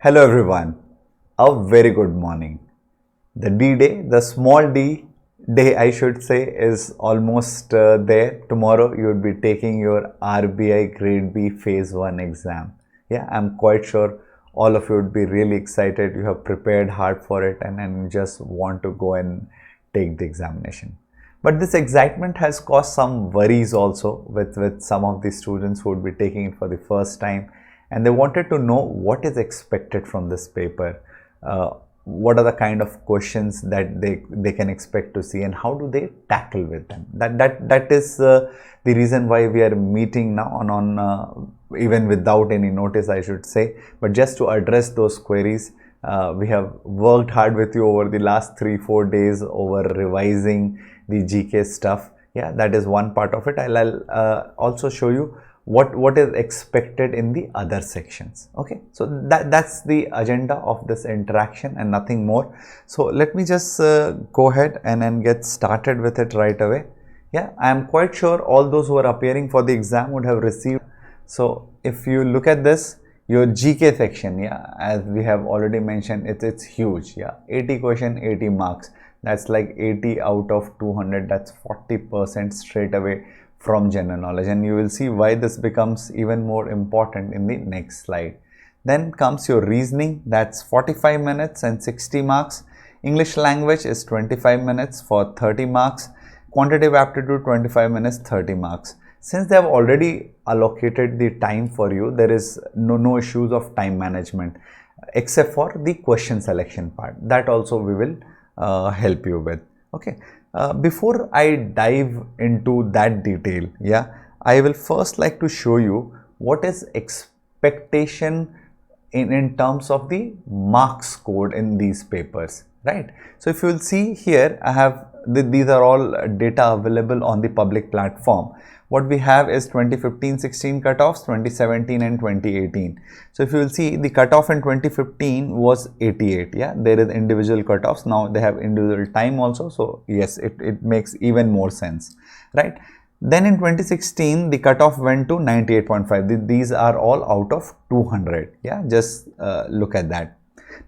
Hello everyone, a very good morning. The D day, the small d day I should say, is almost there. Tomorrow you would be taking your RBI Grade B Phase 1 exam. Yeah, I'm quite sure all of you would be really excited. You have prepared hard for it and just want to go and take the examination. But this excitement has caused some worries also with some of the students who would be taking it for the first time, and they wanted to know what is expected from this paper. What are the kind of questions that they can expect to see, and how do they tackle with them? That is the reason why we are meeting now on even without any notice, I should say, but just to address those queries. We have worked hard with you over the last 3-4 days over revising the GK stuff. Yeah, that is one part of it. I'll also show you what is expected in the other sections. Okay, so that's the agenda of this interaction and nothing more. So let me just go ahead and then get started with it right away. Yeah, I am quite sure all those who are appearing for the exam would have received. So if you look at this, your GK section, yeah, as we have already mentioned, it's huge. Yeah, 80 question, 80 marks. That's like 80 out of 200. That's 40% straight away from general knowledge, and you will see why this becomes even more important in the next slide. Then comes your reasoning, that's 45 minutes and 60 marks. English language is 25 minutes for 30 marks. Quantitative aptitude 25 minutes, 30 marks. Since they have already allocated the time for you, there is no issues of time management except for the question selection part. That also we will help you with. Okay. Before I dive into that detail, yeah, I will first like to show you what is expectation in terms of the marks scored in these papers, right? So if you will see here, I have these are all data available on the public platform. What we have is 2015-16 cutoffs, 2017 and 2018. So if you will see, the cutoff in 2015 was 88. Yeah, there is individual cutoffs. Now they have individual time also. So yes, it makes even more sense, right? Then in 2016, the cutoff went to 98.5. These are all out of 200. Yeah, just look at that.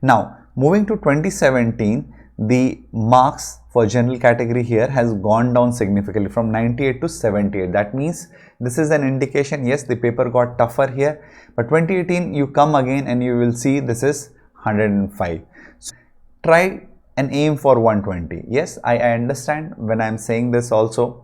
Now, moving to 2017, the marks for general category here has gone down significantly from 98 to 78. That means this is an indication, yes, the paper got tougher here. But 2018, you come again and you will see this is 105. So try and aim for 120. Yes, I understand when I am saying this also.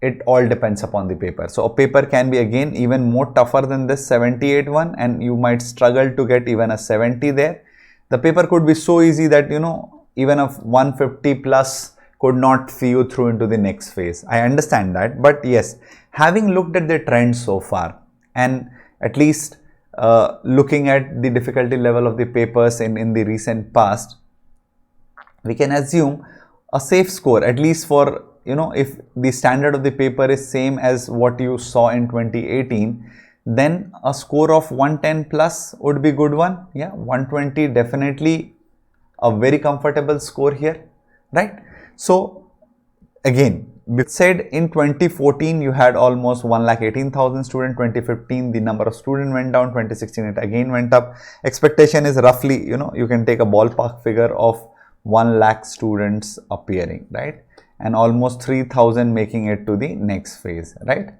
It all depends upon the paper. So a paper can be again even more tougher than this 78 one, and you might struggle to get even a 70 there. The paper could be so easy that, you know, even a 150 plus could not see you through into the next phase. I understand that, but yes, having looked at the trend so far and at least looking at the difficulty level of the papers in the recent past, we can assume a safe score, at least for, you know, if the standard of the paper is same as what you saw in 2018, then a score of 110 plus would be good one. Yeah, 120 definitely a very comfortable score here, right? So again, we said in 2014 you had almost 1,18,000 students. 2015 the number of students went down. 2016 it again went up. Expectation is roughly, you know, you can take a ballpark figure of 1 lakh students appearing, right? And almost 3,000 making it to the next phase, right?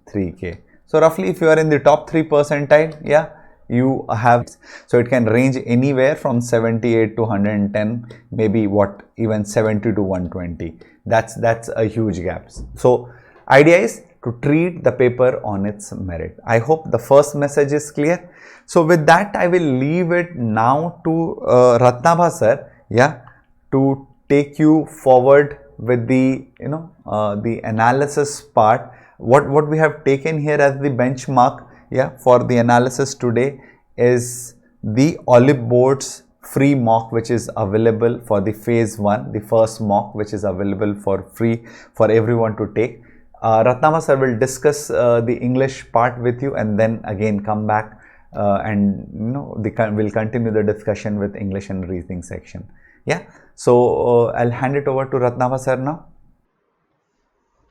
3K. So roughly if you are in the top 3 percentile, yeah, you have, so it can range anywhere from 78 to 110, maybe what, even 70 to 120. That's a huge gap. So idea is to treat the paper on its merit. I hope the first message is clear. So with that, I will leave it now to Ratnabha sir, yeah, to take you forward with the, you know, the analysis part. What we have taken here as the benchmark, yeah, for the analysis today is the Oliveboard's free mock, which is available for the phase 1, the first mock, which is available for free for everyone to take. Ratnama sir will discuss the English part with you, and then again come back and, you know, we'll continue the discussion with English and reasoning section. Yeah, so I'll hand it over to Ratnava sir now.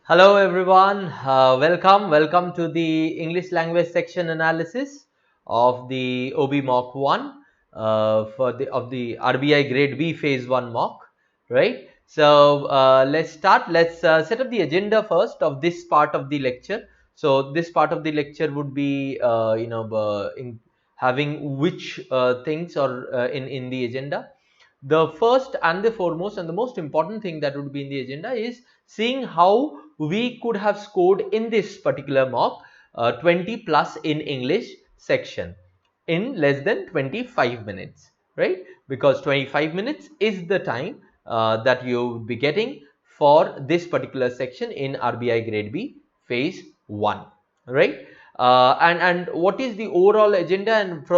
Hello everyone, welcome to the English language section analysis of the OB Mock 1. for the RBI Grade B Phase 1 mock, right? So let's start. Let's set up the agenda first of this part of the lecture. So this part of the lecture would be in having which things or in the agenda. The first and the foremost and the most important thing that would be in the agenda is seeing how we could have scored in this particular mock 20 plus in English section in less than 25 minutes, right? Because 25 minutes is the time that you will be getting for this particular section in RBI Grade B Phase 1, right? And what is the overall agenda, and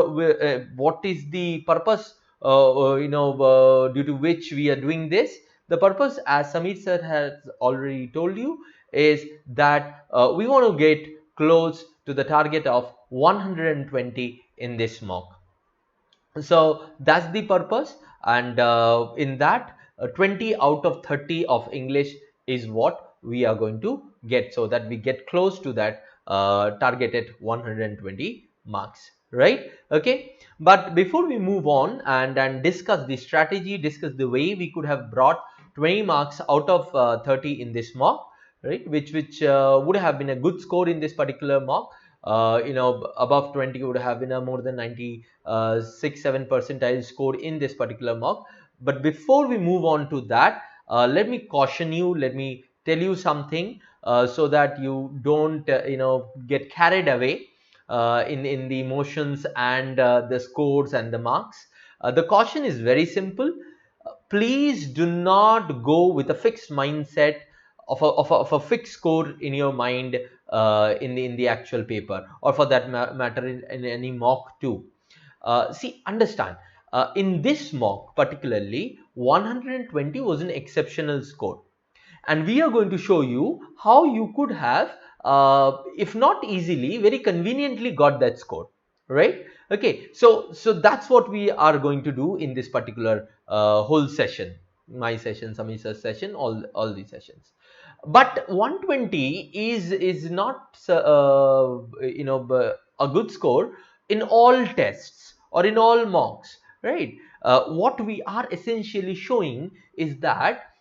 what is the purpose due to which we are doing this? The purpose, as Samir sir has already told you, is that we want to get close to the target of 120 in this mock. So that's the purpose, and in that 20 out of 30 of English is what we are going to get, so that we get close to that targeted 120 marks, right? Okay, but before we move on and discuss the strategy, discuss the way we could have brought 20 marks out of 30 in this mock, right, which would have been a good score in this particular mock. Above 20 would have been a more than 96-7 percentile score in this particular mock. But before we move on to that, let me caution you, let me tell you something, so that you don't get carried away in the emotions and the scores and the marks. The caution is very simple. Please do not go with a fixed mindset of a fixed score in your mind in the actual paper, or for that matter in any mock too. See, understand, in this mock particularly 120 was an exceptional score, and we are going to show you how you could have if not easily, very conveniently got that score, right? Okay, so that's what we are going to do in this particular whole session, my session, Samisha's session, all these sessions. But 120 is not a good score in all tests or in all mocks, right? What we are essentially showing is that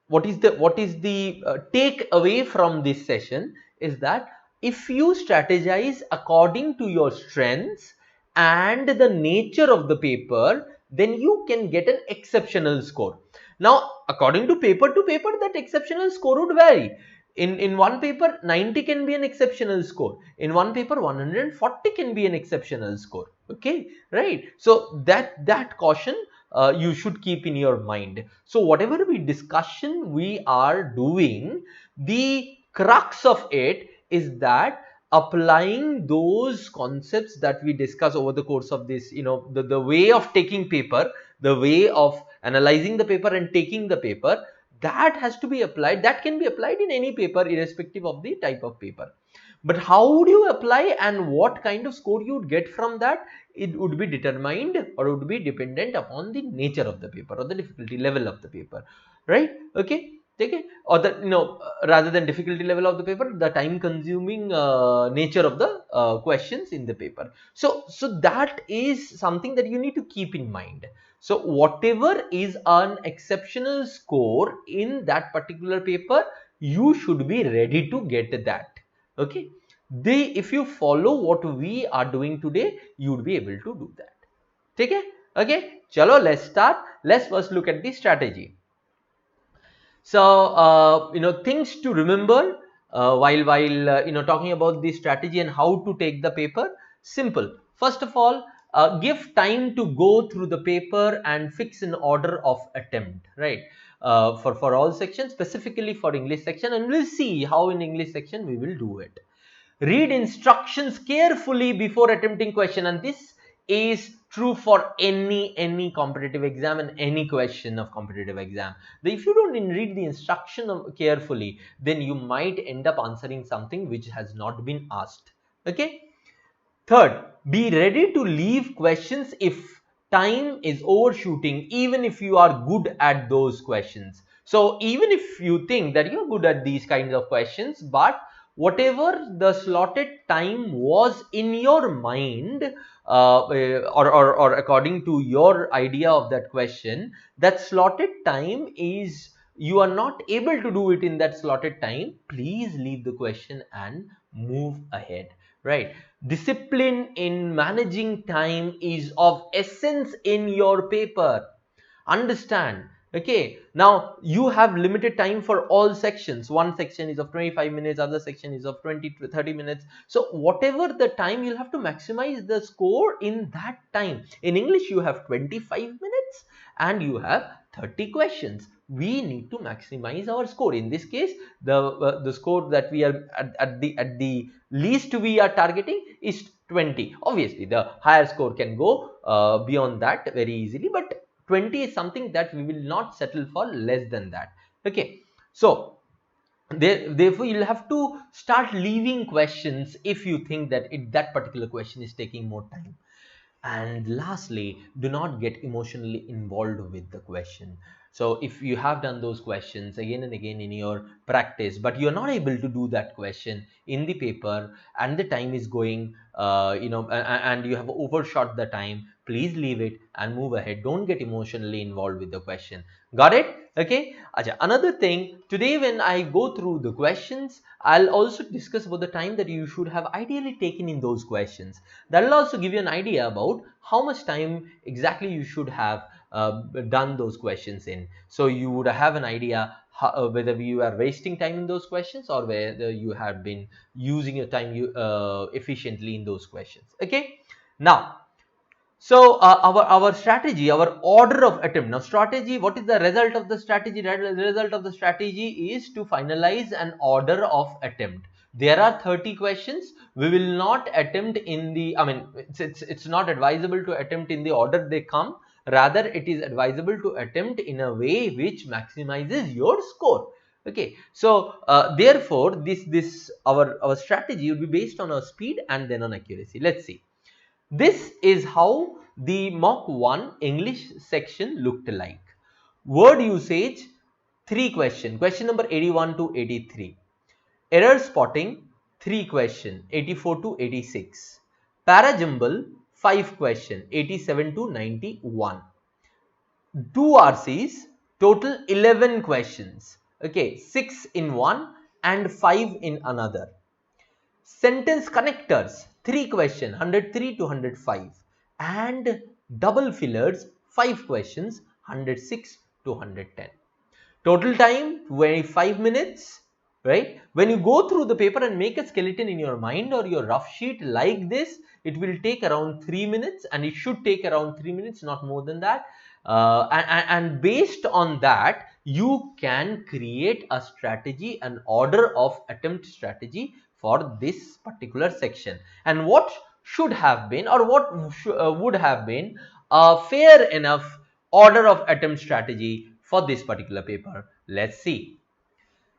what is the take away from this session is that if you strategize according to your strengths and the nature of the paper, then you can get an exceptional score. Now, according to paper, that exceptional score would vary. In one paper 90 can be an exceptional score, in one paper 140 can be an exceptional score, okay, right? So that caution you should keep in your mind. So whatever discussion we are doing, the crux of it is that applying those concepts that we discuss over the course of this, the way of taking paper, the way of analyzing the paper and taking the paper, that has to be applied. That can be applied in any paper irrespective of the type of paper. But how would you apply and what kind of score you would get from that, it would be determined or would be dependent upon the nature of the paper or the difficulty level of the paper, right? Okay, or the rather than difficulty level of the paper, the time consuming nature of the questions in the paper. So that is something that you need to keep in mind. So whatever is an exceptional score in that particular paper, you should be ready to get that. Okay, if you follow what we are doing today, you would be able to do that. Okay, chalo, let's start. Let's first look at the strategy. So things to remember while talking about the strategy and how to take the paper. Simple. First of all, give time to go through the paper and fix an order of attempt, right? For all sections, specifically for English section, and we'll see how in English section we will do it. Read instructions carefully before attempting question, and this is true for any competitive exam and any question of competitive exam. If you don't read the instruction carefully, then you might end up answering something which has not been asked. Okay. Third, be ready to leave questions if time is overshooting, even if you are good at those questions. So even if you think that you're good at these kinds of questions, but whatever the slotted time was in your mind, or according to your idea of that question, that slotted time is, you are not able to do it in that slotted time, please leave the question and move ahead, right? Discipline in managing time is of essence in your paper. Understand? Okay, now you have limited time for all sections. One section is of 25 minutes, other section is of 20 to 30 minutes. So whatever the time, you'll have to maximize the score in that time. In English you have 25 minutes and you have 30 questions. We need to maximize our score. In this case, the score that we are at the least we are targeting is 20. Obviously the higher score can go beyond that very easily, but 20 is something that we will not settle for less than that. Okay, so therefore you'll have to start leaving questions if you think that that particular question is taking more time. And lastly, do not get emotionally involved with the question. So if you have done those questions again and again in your practice, but you're not able to do that question in the paper, and the time is going, and you have overshot the time, please leave it and move ahead. Don't get emotionally involved with the question. Got it? Okay. Acha, another thing, today when I go through the questions, I'll also discuss about the time that you should have ideally taken in those questions. That will also give you an idea about how much time exactly you should have done those questions in. So you would have an idea whether you are wasting time in those questions or whether you have been using your time efficiently in those questions. Okay. Now, so our strategy, our order of attempt. Now strategy, what is the result of the strategy? The result of the strategy is to finalize an order of attempt. There are 30 questions. We will not attempt in the, I mean, it's not advisable to attempt in the order they come. Rather, it is advisable to attempt in a way which maximizes your score. Okay, so therefore this our strategy will be based on our speed and then on accuracy. Let's see. This is how the mock 1 English section looked like. Word usage, 3 question. Question number 81 to 83. Error spotting, 3 question. 84 to 86. Parajumble, 5 question. 87 to 91. 2 RCs, total 11 questions. Okay, 6 in one and 5 in another. Sentence connectors, 3 question, 103 to 105, and double fillers, 5 questions, 106 to 110. Total time 25 minutes, right? When you go through the paper and make a skeleton in your mind or your rough sheet like this, it will take around 3 minutes, and it should take around 3 minutes, not more than that. And based on that, you can create a strategy, an order of attempt strategy for this particular section. And what should have been, or what would have been a fair enough order of attempt strategy for this particular paper? Let's see.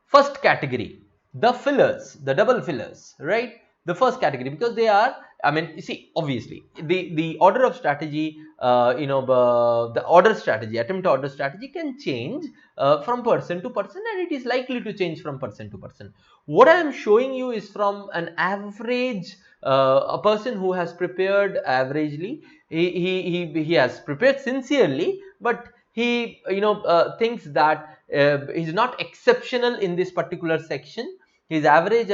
First category, the fillers, the double fillers, right? The first category, because they are, I mean, you see, obviously the order of strategy, the order strategy, attempt order strategy can change from person to person, and it is likely to change from person to person. What I am showing you is from an average, a person who has prepared averagely. He has prepared sincerely, but he thinks that he's not exceptional in this particular section. His average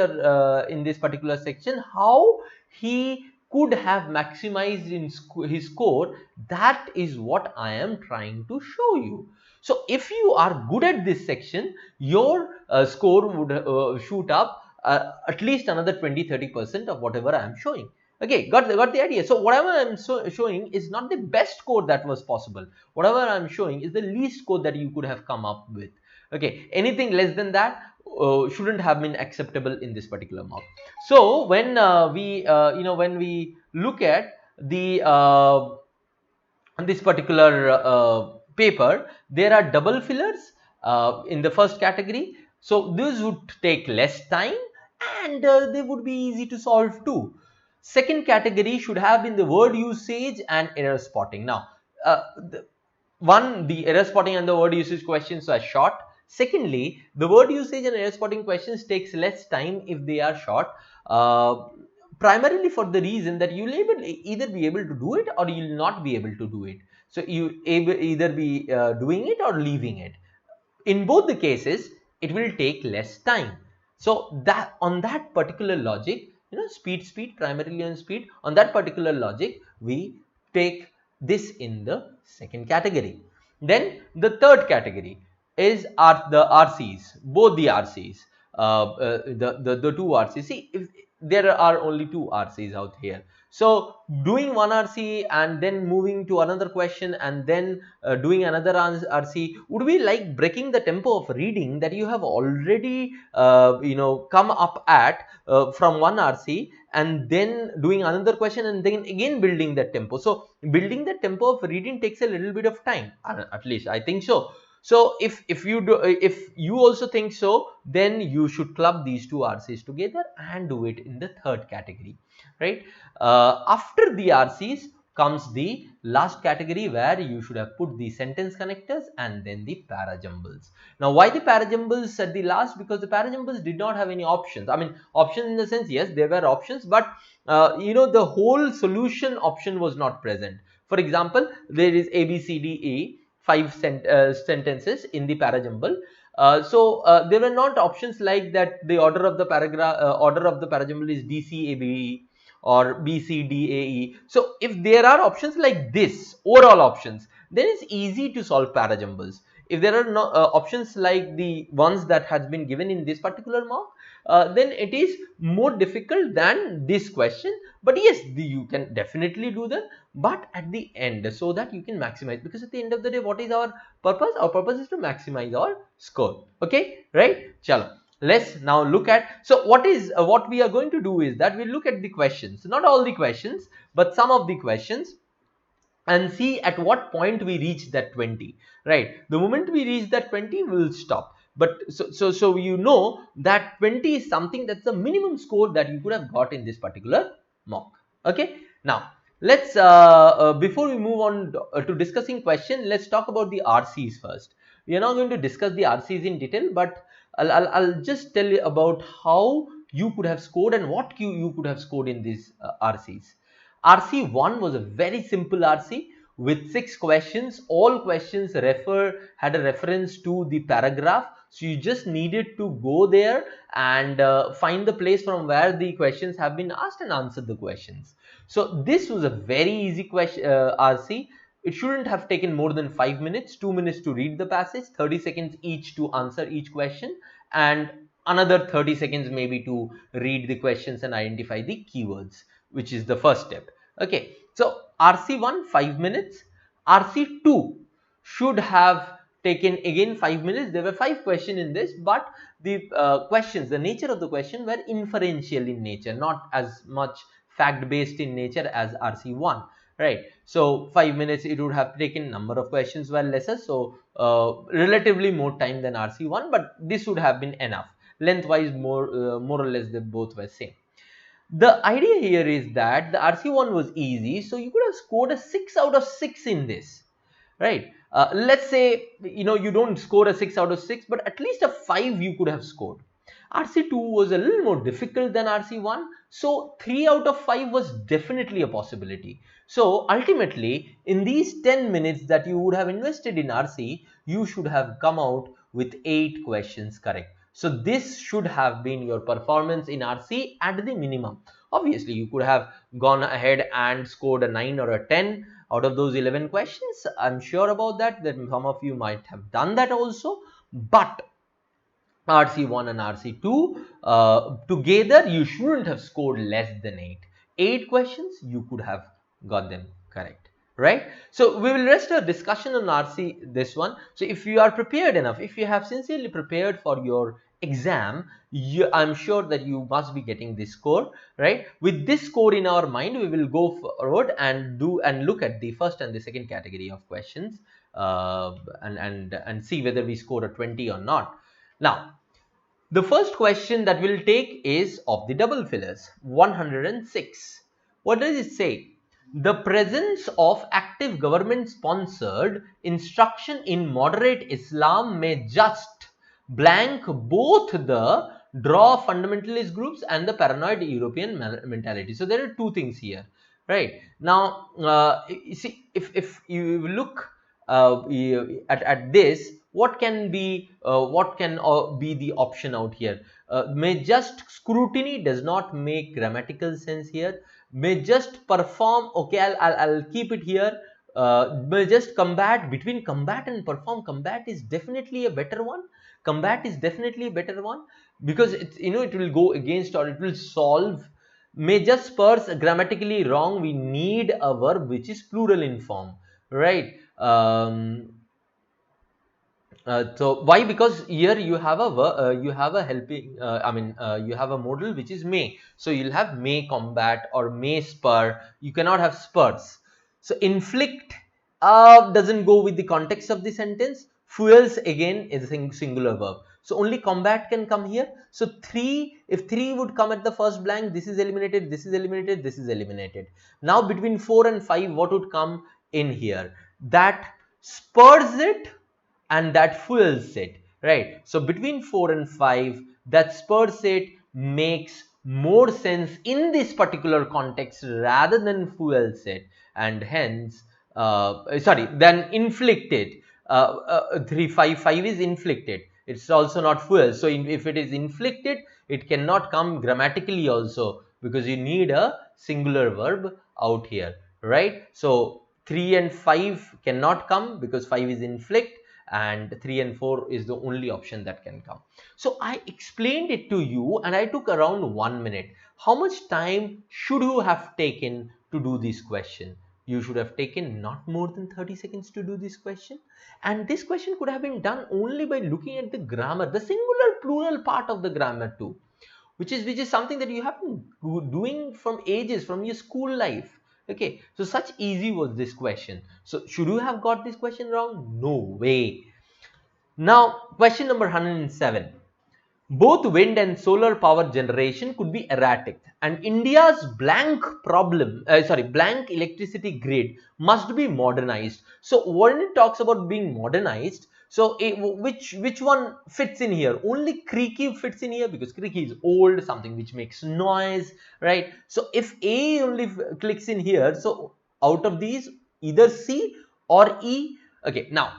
in this particular section, how he could have maximized in his score, that is what I am trying to show you. So if you are good at this section, your score would shoot up at least another 20-30% of whatever I am showing. Okay, got the idea. So whatever I'm showing is not the best score that was possible. Whatever I'm showing is the least score that you could have come up with. Okay, anything less than that shouldn't have been acceptable in this particular mock. So when when we look at the this particular paper, there are double fillers in the first category. So this would take less time, and they would be easy to solve too. Second category should have been the word usage and error spotting. Now, the error spotting and the word usage questions are short. Secondly, the word usage and error spotting questions takes less time if they are short, primarily for the reason that you'll either be able to do it or you'll not be able to do it. So you either be doing it or leaving it. In both the cases, it will take less time. So that on that particular logic, speed, primarily on speed, on that particular logic, we take this in the second category. Then the third category is the RCs, both the RCs, the two RCs. See, if there are only two RCs out here, so doing one RC and then moving to another question and then doing another RC would be like breaking the tempo of reading that you have already come up at from one RC, and then doing another question and then again building that tempo. So building the tempo of reading takes a little bit of time, at least I think so. So if you also think so, then you should club these two RCs together and do it in the third category, right? After the RCs comes the last category, where you should have put the sentence connectors and then the parajumbles. Now, why the parajumbles at the last? Because the parajumbles did not have any options. I mean, options in the sense, yes, there were options, but the whole solution option was not present. For example, there is A, B, C, D, E, five sentences in the parajumble. So there were not options like that. The order of the paragraph, order of the parajumble is D, C, A, B, E, or B, C, D, A, E. So if there are options like this, overall options, then it's easy to solve parajumbles. If there are no options like the ones that has been given in this particular mock, then it is more difficult than this question. But yes, you can definitely do that, but at the end, so that you can maximize, because at the end of the day, what is our purpose? Our purpose is to maximize our score. Okay, right? Chalo. Let's now look at, so what we are going to do is that we'll look at the questions, not all the questions, but some of the questions, and see at what point we reach that 20, right? The moment we reach that 20, we'll stop. But so you know that 20 is something that's the minimum score that you could have got in this particular mock. Okay, now let's before we move on to discussing question, let's talk about the RCs first. We are not going to discuss the RCs in detail, but I'll just tell you about how you could have scored and what you could have scored in these RCs. RC1 was a very simple RC with 6 questions. All questions had a reference to the paragraph. So you just needed to go there and find the place from where the questions have been asked and answer the questions. So this was a very easy question, RC. It shouldn't have taken more than 5 minutes, 2 minutes to read the passage, 30 seconds each to answer each question, and another 30 seconds maybe to read the questions and identify the keywords, which is the first step. Okay, so RC1 5 minutes, RC2 should have taken again 5 minutes. There were 5 questions in this, but the questions, the nature of the question were inferential in nature, not as much fact based in nature as RC1, right? So 5 minutes it would have taken. Number of questions were lesser, so relatively more time than RC1, but this would have been enough. Lengthwise, more or less they both were same. The idea here is that the RC1 was easy, so you could have scored a 6 out of 6 in this, right? Let's say you don't score a 6 out of 6, but at least a 5 you could have scored. RC2 was a little more difficult than RC1, so 3 out of 5 was definitely a possibility. So ultimately, in these 10 minutes that you would have invested in RC, you should have come out with 8 questions correct. So this should have been your performance in RC at the minimum. Obviously, you could have gone ahead and scored a 9 or a 10 out of those 11 questions. I'm sure about that some of you might have done that also. But RC1 and RC2 together, you shouldn't have scored less than 8. 8 questions, you could have got them correct, right? So we will rest our discussion on RC this one. So if you are prepared enough, if you have sincerely prepared for your exam, I'm sure that you must be getting this score, right? With this score in our mind, we will go forward and look at the first and the second category of questions, and see whether we score a 20 or not. Now, the first question that we'll take is of the double fillers, 106. What does it say? The presence of active government sponsored instruction in moderate Islam may just Blanc both the draw fundamentalist groups and the paranoid European mentality. So there are two things here, right? Now, you see, if you look at this, what can be the option out here? May just scrutiny does not make grammatical sense here. May just perform. Okay, I'll keep it here. May just combat, between combat and perform. Combat is definitely a better one. Combat is definitely a better one, because it's, it will go against or it will solve. May just spurs grammatically wrong. We need a verb which is plural in form, right? So why? Because here you have a helping, you have a modal which is may. So you'll have may combat or may spur. You cannot have spurs. So inflict doesn't go with the context of the sentence. Fuels again is a singular verb. So only combat can come here. So if 3 would come at the first blank, this is eliminated, this is eliminated, this is eliminated. Now between 4 and 5, what would come in here? That spurs it and that fuels it, right? So between 4 and 5, that spurs it makes more sense in this particular context rather than fuels it, and hence then inflict it. 3 5 5 is inflicted, it's also not fuel. So if it is inflicted, it cannot come grammatically also, because you need a singular verb out here, right? So 3 and 5 cannot come because 5 is inflict, and 3 and 4 is the only option that can come. So I explained it to you and I took around 1 minute. How much time should you have taken to do this question? You should have taken not more than 30 seconds to do this question. And this question could have been done only by looking at the grammar, the singular plural part of the grammar too, which is something that you have been doing from ages, from your school life. Okay, so such easy was this question. So should you have got this question wrong? No way. Now question number 107. Both wind and solar power generation could be erratic, and India's blank electricity grid must be modernized. So when it talks about being modernized, so which one fits in here? Only creaky fits in here, because creaky is old, something which makes noise, right? So if A only clicks in here, so out of these, either C or E. Okay, now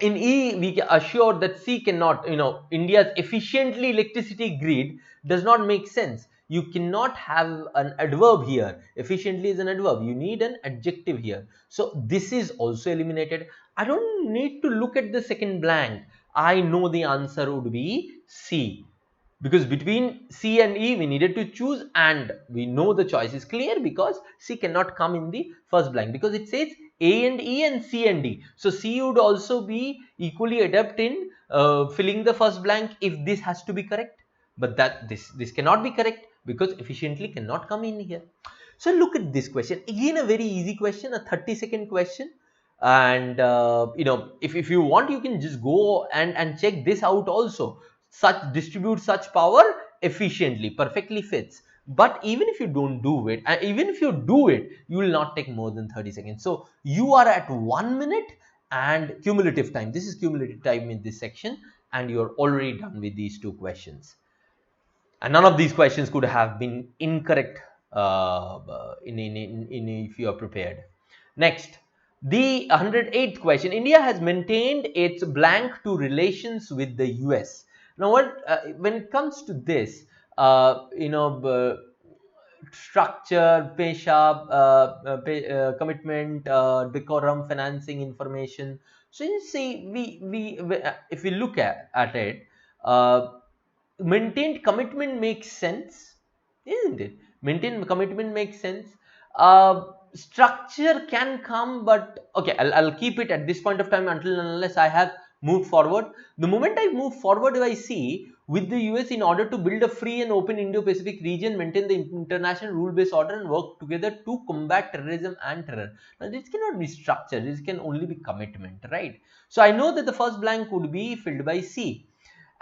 in E, we can assure that C cannot, India's efficiently electricity grid does not make sense. You cannot have an adverb here. Efficiently is an adverb. You need an adjective here. So this is also eliminated. I don't need to look at the second blank. I know the answer would be C, because between C and E we needed to choose, and we know the choice is clear because C cannot come in the first blank, because it says A and E and C and D. So C would also be equally adept in filling the first blank if this has to be correct, but that this cannot be correct because efficiently cannot come in here. So look at this question again, a very easy question, a 30-second question. And if you want, you can just go and check this out also. Distribute such power efficiently, perfectly fits. But even if you don't do it, and even if you do it, you will not take more than 30 seconds. So you are at 1 minute and cumulative time. This is cumulative time in this section, and you're already done with these two questions. And none of these questions could have been incorrect if you are prepared. Next, the 108th question. India has maintained its blank to relations with the US. Now, when it comes to this, structure, commitment, decorum, financing, information. So you see, if we look at it, maintained commitment makes sense, isn't it? Maintained commitment makes sense. Structure can come, but okay, I'll keep it at this point of time until unless I have moved forward. The moment I move forward, I see with the US, in order to build a free and open Indo-Pacific region, maintain the international rule-based order, and work together to combat terrorism and terror. Now, this cannot be structure. This can only be commitment, right? So I know that the first blank would be filled by C.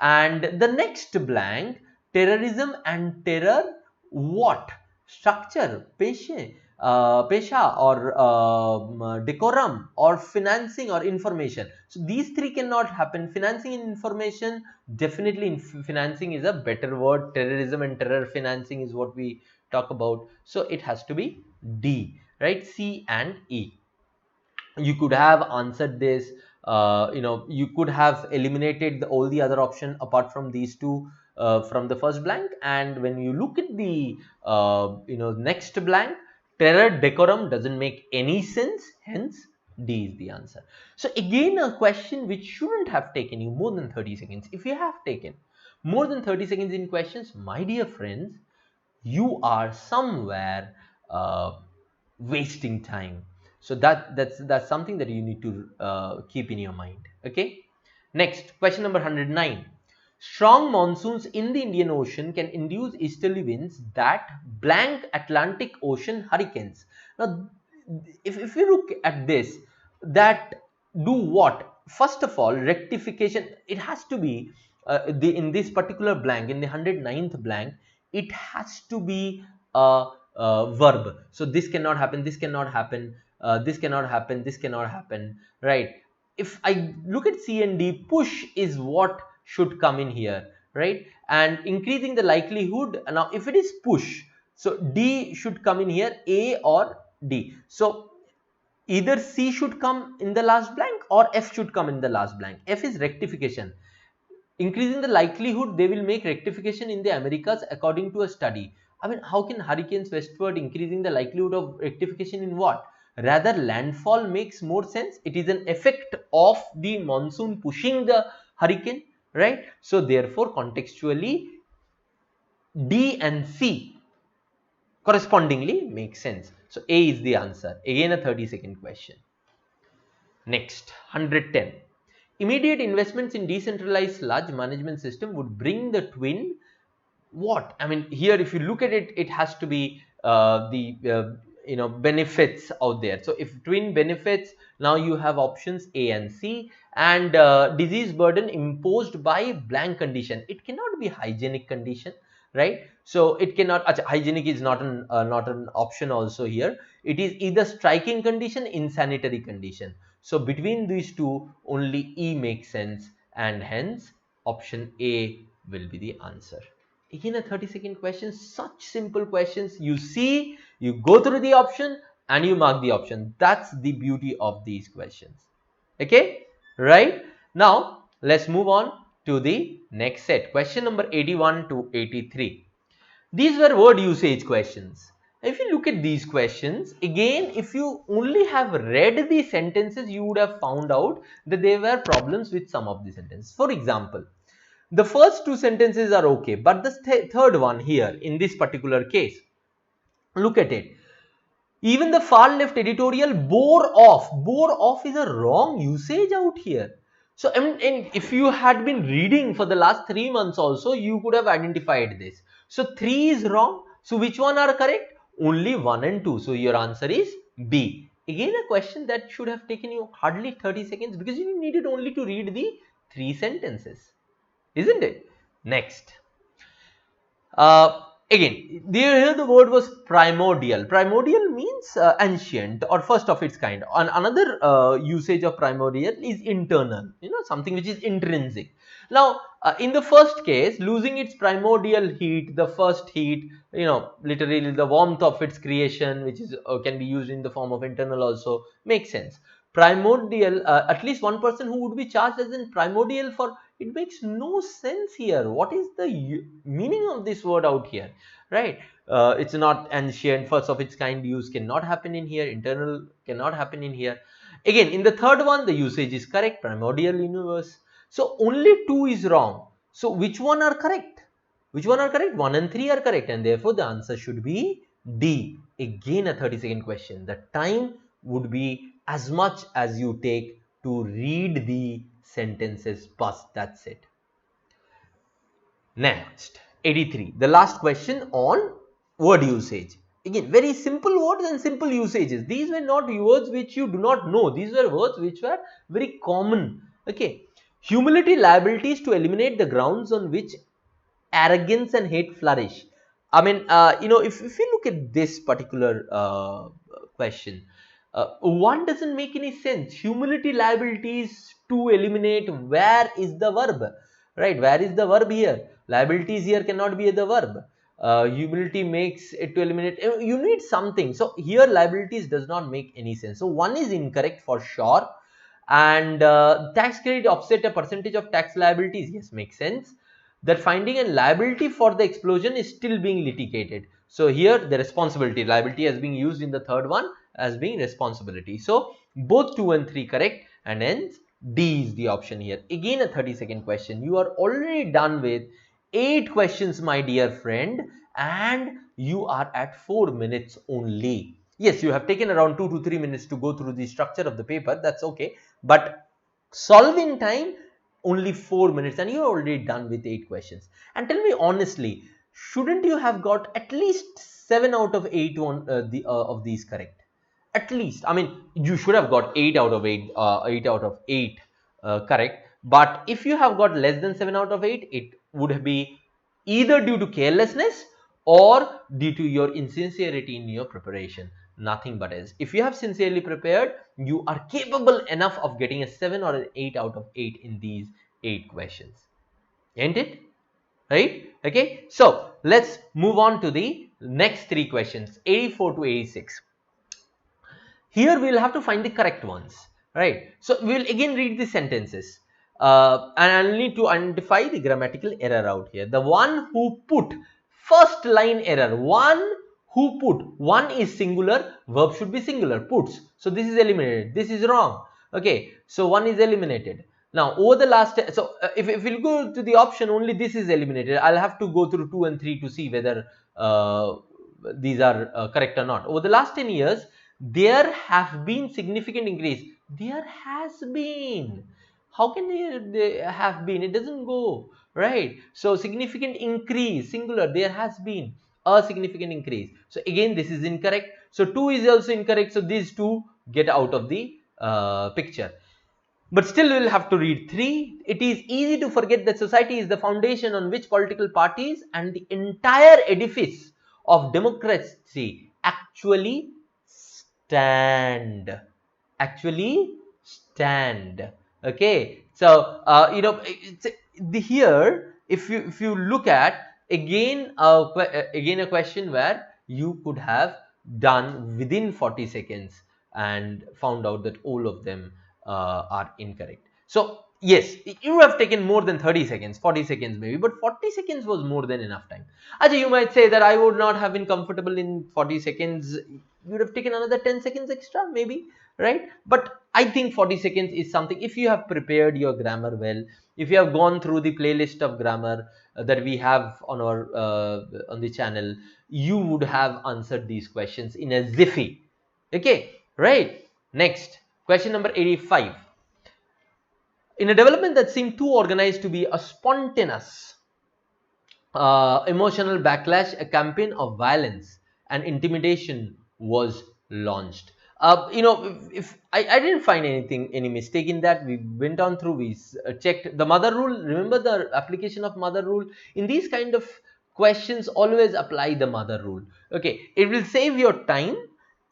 And the next blank, terrorism and terror, what? Structure, patient. pesha or decorum or financing or information. So these three cannot happen. Financing and information, definitely financing is a better word. Terrorism and terror financing is what we talk about. So it has to be D, right? C and E. You could have answered this, you could have eliminated all the other option apart from these two from the first blank. And when you look at the next blank, terror decorum doesn't make any sense, hence D is the answer. So again, a question which shouldn't have taken you more than 30 seconds. If you have taken more than 30 seconds in questions, my dear friends, you are somewhere wasting time. So that's something that you need to keep in your mind. Okay, next question number 109. Strong monsoons in the Indian Ocean can induce easterly winds that blank Atlantic Ocean hurricanes. Now if you look at this, that do what? First of all, rectification. It has to be in this particular blank, in the 109th blank, it has to be a verb. So this cannot happen, this cannot happen, this cannot happen, this cannot happen, right? If I look at C and D, push is what should come in here, right? And increasing the likelihood. Now if it is push, so D should come in here, A or D. So either C should come in the last blank or F should come in the last blank. F is rectification. Increasing the likelihood, they will make rectification in the Americas according to a study. I mean, how can hurricanes westward increasing the likelihood of rectification in what? Rather, landfall makes more sense. It is an effect of the monsoon pushing the hurricane, right? So therefore, contextually, D and C correspondingly make sense. So A is the answer. Again, a 30-second question. Next, 110. Immediate investments in decentralized sludge management system would bring the twin what? I mean, here if you look at it, it has to be the benefits out there. So if twin benefits, now you have options A and C. And disease burden imposed by blank condition. It cannot be hygienic condition, right? So it cannot. Hygienic is not an option also here. It is either striking condition, insanitary condition. So between these two, only E makes sense, and hence option A will be the answer. Again, a 30-second question. Such simple questions. You see, you go through the option and you mark the option. That's the beauty of these questions. Okay, right? Now let's move on to the next set. Question number 81 to 83. These were word usage questions. If you look at these questions, again, if you only have read the sentences, you would have found out that there were problems with some of the sentences. For example, the first two sentences are okay, but the third one here in this particular case, look at it. Even the far left editorial bore off is a wrong usage out here. So and if you had been reading for the last 3 months also, you could have identified this. So 3 is wrong. So which one are correct? Only 1 and 2. So your answer is B. Again, a question that should have taken you hardly 30 seconds because you needed only to read the 3 sentences, isn't it? Next. Again, here the word was primordial. Primordial means ancient or first of its kind. Another usage of primordial is internal, something which is intrinsic. Now, in the first case, losing its primordial heat, the first heat, literally the warmth of its creation, which is can be used in the form of internal also, makes sense. Primordial, at least one person who would be charged as in primordial for, it makes no sense here. What is the meaning of this word out here, right? It's not ancient, first of its kind. Use cannot happen in here. Internal cannot happen in here. Again, in the third one, the usage is correct, primordial universe. So only 2 is wrong. So which one are correct? Which one are correct? 1 and 3 are correct, and therefore the answer should be D. Again, a 30-second question. The time would be as much as you take to read the sentences past. That's it. Next, 83. The last question on word usage. Again, very simple words and simple usages. These were not words which you do not know. These were words which were very common. Okay. Humility, liabilities to eliminate the grounds on which arrogance and hate flourish I mean, if you look at this particular question, one doesn't make any sense. Humility liabilities to eliminate, where is the verb, right? Where is the verb here? Liabilities here cannot be the verb. Humility makes it to eliminate. You need something. So here liabilities does not make any sense. So one is incorrect for sure. And tax credit offset a percentage of tax liabilities. Yes, makes sense. That finding a liability for the explosion is still being litigated. So here the responsibility, liability has been used in the third one as being responsibility. So both 2 and 3 correct, and hence D is the option here. Again a 30-second question. You are already done with 8 questions, my dear friend, and you are at 4 minutes only. Yes, you have taken around 2 to 3 minutes to go through the structure of the paper. That's okay. But solving time only 4 minutes, and you're already done with 8 questions. And tell me honestly, shouldn't you have got at least 7 out of 8 on of these correct? At least, I mean, you should have got 8 out of 8, 8 out of 8 correct. But if you have got less than 7 out of 8, it would be either due to carelessness or due to your insincerity in your preparation. Nothing but else. If you have sincerely prepared, you are capable enough of getting a 7 or an 8 out of 8 in these 8 questions. Ain't it? Right? Okay. So let's move on to the next 3 questions, 84 to 86. Here we will have to find the correct ones, right? So we will again read the sentences, and I'll need to identify the grammatical error out here. The one who put, first line error, one who put, one is singular, verb should be singular, puts. So this is eliminated. This is wrong. Okay, so one is eliminated. Now over the last, so if we'll go to the option, only this is eliminated. I'll have to go through 2 and 3 to see whether these are correct or not. Over the last 10 years, there have been significant increase. There has been. How can there have been? It doesn't go, right? So significant increase, singular, there has been a significant increase. So again, this is incorrect. So 2 is also incorrect. So these 2 get out of the picture. But still we will have to read 3. It is easy to forget that society is the foundation on which political parties and the entire edifice of democracy actually stand. Actually stand. Okay. So here, if you look at again a question where you could have done within 40 seconds and found out that all of them are incorrect. So yes, you have taken more than 30 seconds, 40 seconds maybe, but 40 seconds was more than enough time. Ajay, you might say that I would not have been comfortable in 40 seconds. You would have taken another 10 seconds extra maybe, right? But I think 40 seconds is something, if you have prepared your grammar well, if you have gone through the playlist of grammar that we have on our on the channel, you would have answered these questions in a jiffy. Okay, right? Next, question number 85. In a development that seemed too organized to be a spontaneous emotional backlash, a campaign of violence and intimidation was launched. If I didn't find any mistake in that. We went on through, we checked the mother rule. Remember the application of mother rule in these kind of questions. Always apply the mother rule. Okay, it will save your time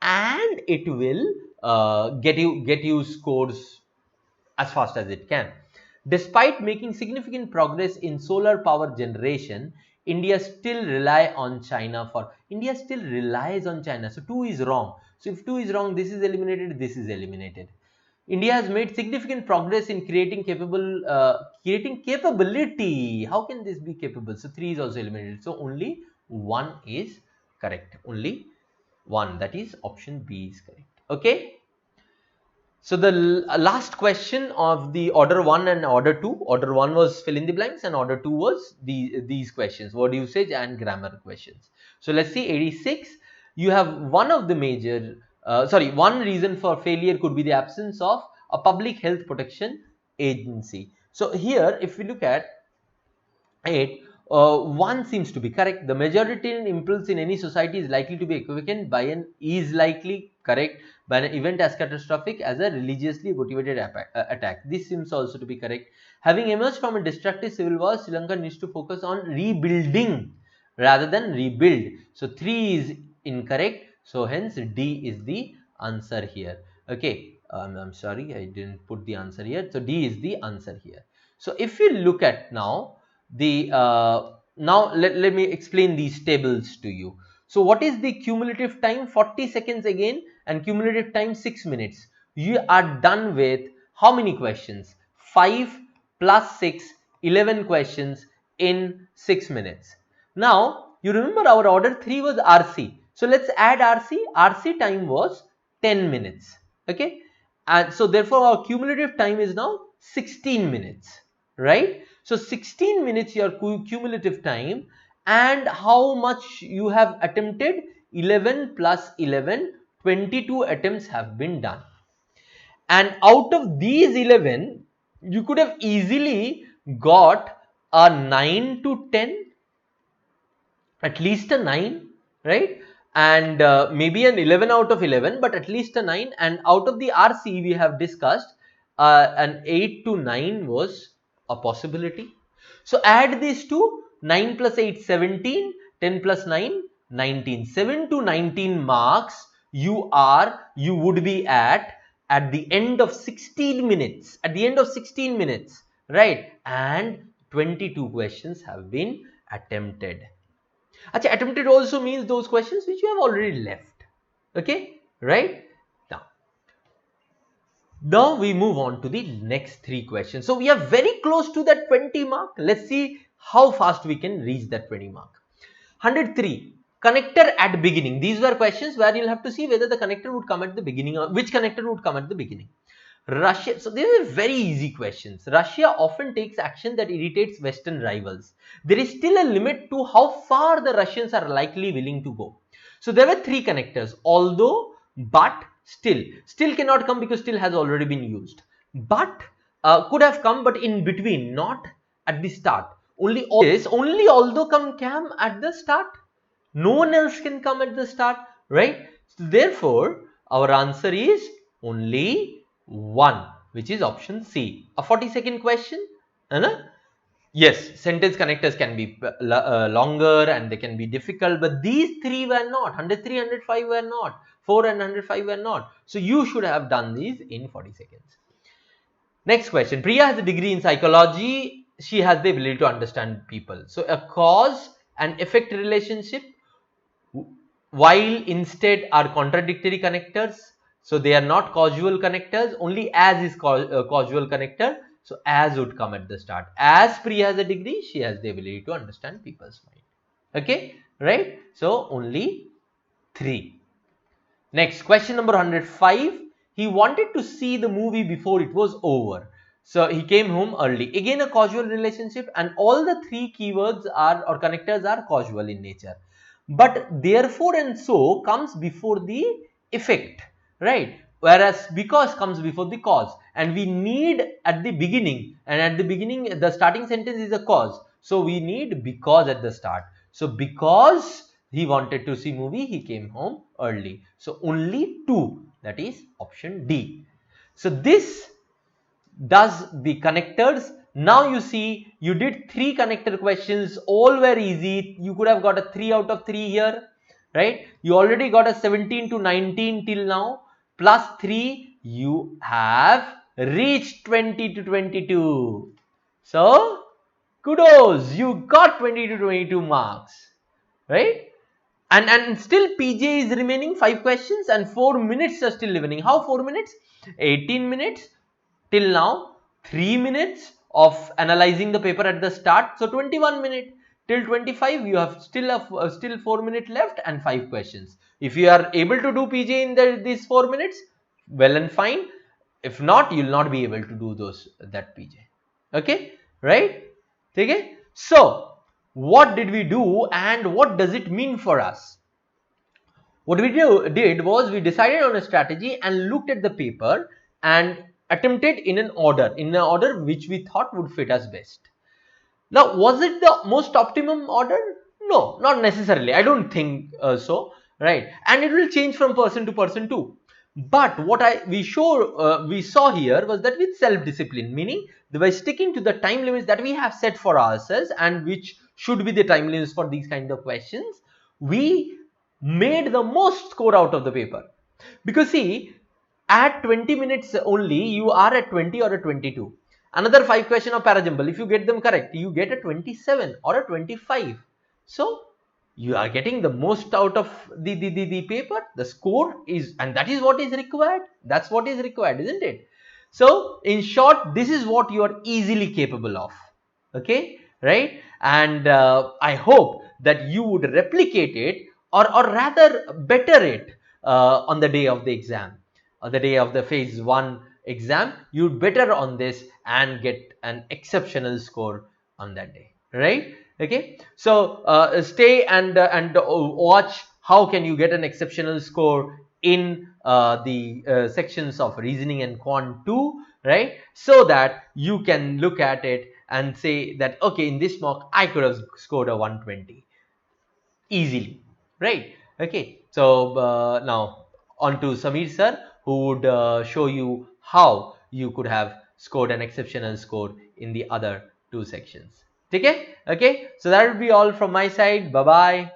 and it will get you scores as fast as it can. Despite making significant progress in solar power generation, India still relies on China. So 2 is wrong. So if 2 is wrong, this is eliminated, this is eliminated. India has made significant progress in creating capability. How can this be capable? So 3 is also eliminated. So only 1 is correct. Only 1, that is option B is correct. Okay. So the last question of the order 1 and order 2. Order 1 was fill in the blanks and order 2 was these questions, word usage and grammar questions. So let's see 86. You have one of the major, one reason for failure could be the absence of a public health protection agency. So here, if we look at 8, 1 seems to be correct. The majoritarian impulse in any society is likely to be equivalent by an is likely correct by an event as catastrophic as a religiously motivated attack. This seems also to be correct. Having emerged from a destructive civil war, Sri Lanka needs to focus on rebuilding rather than rebuild. So 3 is incorrect. So hence D is the answer here. Okay, I'm sorry, I didn't put the answer here. So D is the answer here. So if you look at now the now let me explain these tables to you. So what is the cumulative time? 40 seconds again, and cumulative time 6 minutes. You are done with how many questions? 5 plus 6, 11 questions in 6 minutes. Now you remember our order 3 was RC. So let's add RC. RC time was 10 minutes. Okay, and so therefore our cumulative time is now 16 minutes, right? So 16 minutes your cumulative time, and how much you have attempted? 11 plus 11, 22 attempts have been done. And out of these 11, you could have easily got a 9 to 10, at least a 9, right? And maybe an 11 out of 11, but at least a 9. And out of the RC we have discussed, an 8 to 9 was a possibility. So add these two: 9 plus 8, 17, 10 plus 9, 19. 7 to 19 marks you would be at the end of 16 minutes, right? And 22 questions have been attempted. Achha, attempted also means those questions which you have already left. Okay, right? Now we move on to the next 3 questions. So we are very close to that 20 mark. Let's see how fast we can reach that 20 mark. 103, connector at beginning. These were questions where you'll have to see whether the connector would come at the beginning, or which connector would come at the beginning. Russia, so these are very easy questions. Russia often takes action that irritates Western rivals. There is still a limit to how far the Russians are likely willing to go. So there were 3 connectors, although, but, still. Still cannot come because still has already been used. But could have come, but in between, not at the start. Only although come at the start. No one else can come at the start, right? So therefore, our answer is only 1, which is option C. A 40-second question. Yes, sentence connectors can be longer and they can be difficult, but these 3 were not. 103, 105 were not. 4 and 105 were not. So you should have done these in 40 seconds. Next question. Priya has a degree in psychology. She has the ability to understand people. So a cause and effect relationship, while instead are contradictory connectors. So they are not causal connectors. Only as is causal connector. So as would come at the start. As Priya has a degree, she has the ability to understand people's mind. Okay, right? So only 3. Next, question number 105. He wanted to see the movie before it was over. So he came home early. Again, a causal relationship, and all the 3 keywords are, or connectors are, causal in nature. But therefore and so comes before the effect, right? Whereas because comes before the cause, and we need at the beginning, and at the beginning the starting sentence is a cause. So we need because at the start. So because he wanted to see movie, he came home early. So only 2, that is option D. So this does the connectors. Now you see, you did 3 connector questions, all were easy. You could have got a 3 out of 3 here, right? You already got a 17 to 19 till now, plus 3, you have reached 20 to 22. So kudos, you got 20 to 22 marks, right? And still PJ is remaining 5 questions and 4 minutes are still remaining. How 4 minutes? 18 minutes till now, 3 minutes of analyzing the paper at the start. So 21 minutes till 25. You have still 4 minutes left and 5 questions. If you are able to do PJ in these 4 minutes, well and fine. If not, you will not be able to do that PJ. Okay, right? Okay. So what did we do and what does it mean for us? What we did was we decided on a strategy and looked at the paper and attempted in an order which we thought would fit us best. Now, was it the most optimum order? No, not necessarily. I don't think so, right? And it will change from person to person too. But what we saw here was that with self-discipline, meaning by sticking to the time limits that we have set for ourselves and which should be the time limits for these kind of questions, we made the most score out of the paper. Because see, at 20 minutes only, you are at 20 or a 22. Another 5 question of parajumble, if you get them correct, you get a 27 or a 25. So you are getting the most out of the paper. The score is, and that is what is required. That's what is required, isn't it? So in short, this is what you are easily capable of. Okay, right? And I hope that you would replicate it, or rather better it on the day of the exam, on the day of the phase 1 exam. You'd better on this and get an exceptional score on that day, right? Okay, so stay and watch how can you get an exceptional score in the sections of reasoning and quant 2, right? So that you can look at it and say that, okay, in this mock I could have scored a 120 easily, right? Okay, so now on to Samir sir, who would show you how you could have scored an exceptional score in the other 2 sections. Okay, okay, so that would be all from my side. Bye bye.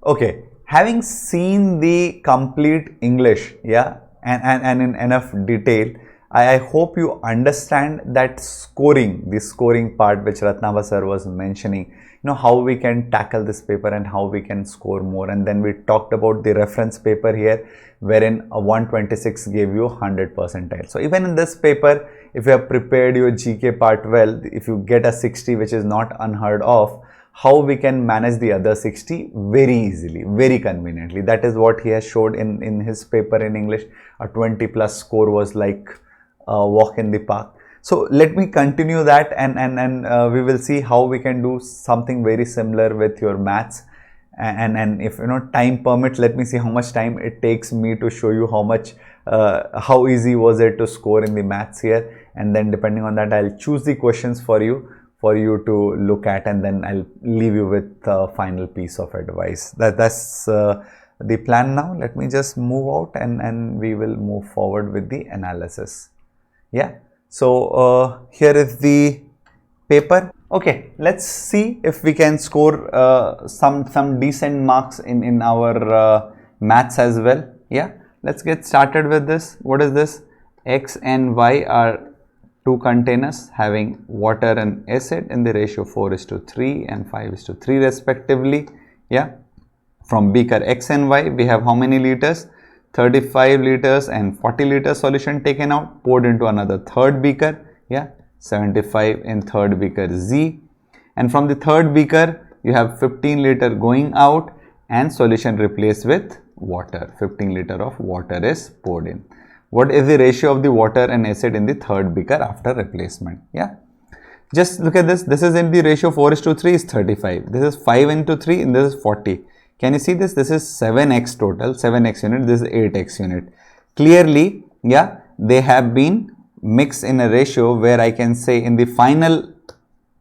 Okay, having seen the complete English, yeah, and in enough detail, I hope you understand that scoring, the scoring part which Ratnava sir was mentioning, how we can tackle this paper and how we can score more. And then we talked about the reference paper here, wherein a 126 gave you 100 percentile. So even in this paper, if you have prepared your GK part well, if you get a 60, which is not unheard of, how we can manage the other 60 very easily, very conveniently. That is what he has showed in his paper in English. A 20 plus score was like a walk in the park. So let me continue that, and we will see how we can do something very similar with your maths. And if time permits, let me see how much time it takes me to show you how easy was it to score in the maths here. And then depending on that, I'll choose the questions for you to look at, and then I'll leave you with a final piece of advice. That's the plan now. Let me just move out, and we will move forward with the analysis. Yeah. So here is the paper. Okay, let's see if we can score some decent marks in our maths as well. Yeah, let's get started with this. What is this? X and Y are 2 containers having water and acid in the ratio 4:3 and 5:3 respectively. Yeah, from beaker X and Y we have how many liters? 35 liters and 40 liters solution taken out, poured into another third beaker. Yeah, 75 in third beaker Z, and from the third beaker you have 15 liter going out and solution replaced with water. 15 liter of water is poured in. What is the ratio of the water and acid in the third beaker after replacement? Yeah, just look at this. This is in the ratio 4:3 is 35. This is 5 into 3 and this is 40. Can you see this? This is 7x total, 7x unit. This is 8x unit. Clearly, yeah, they have been mixed in a ratio where I can say in the final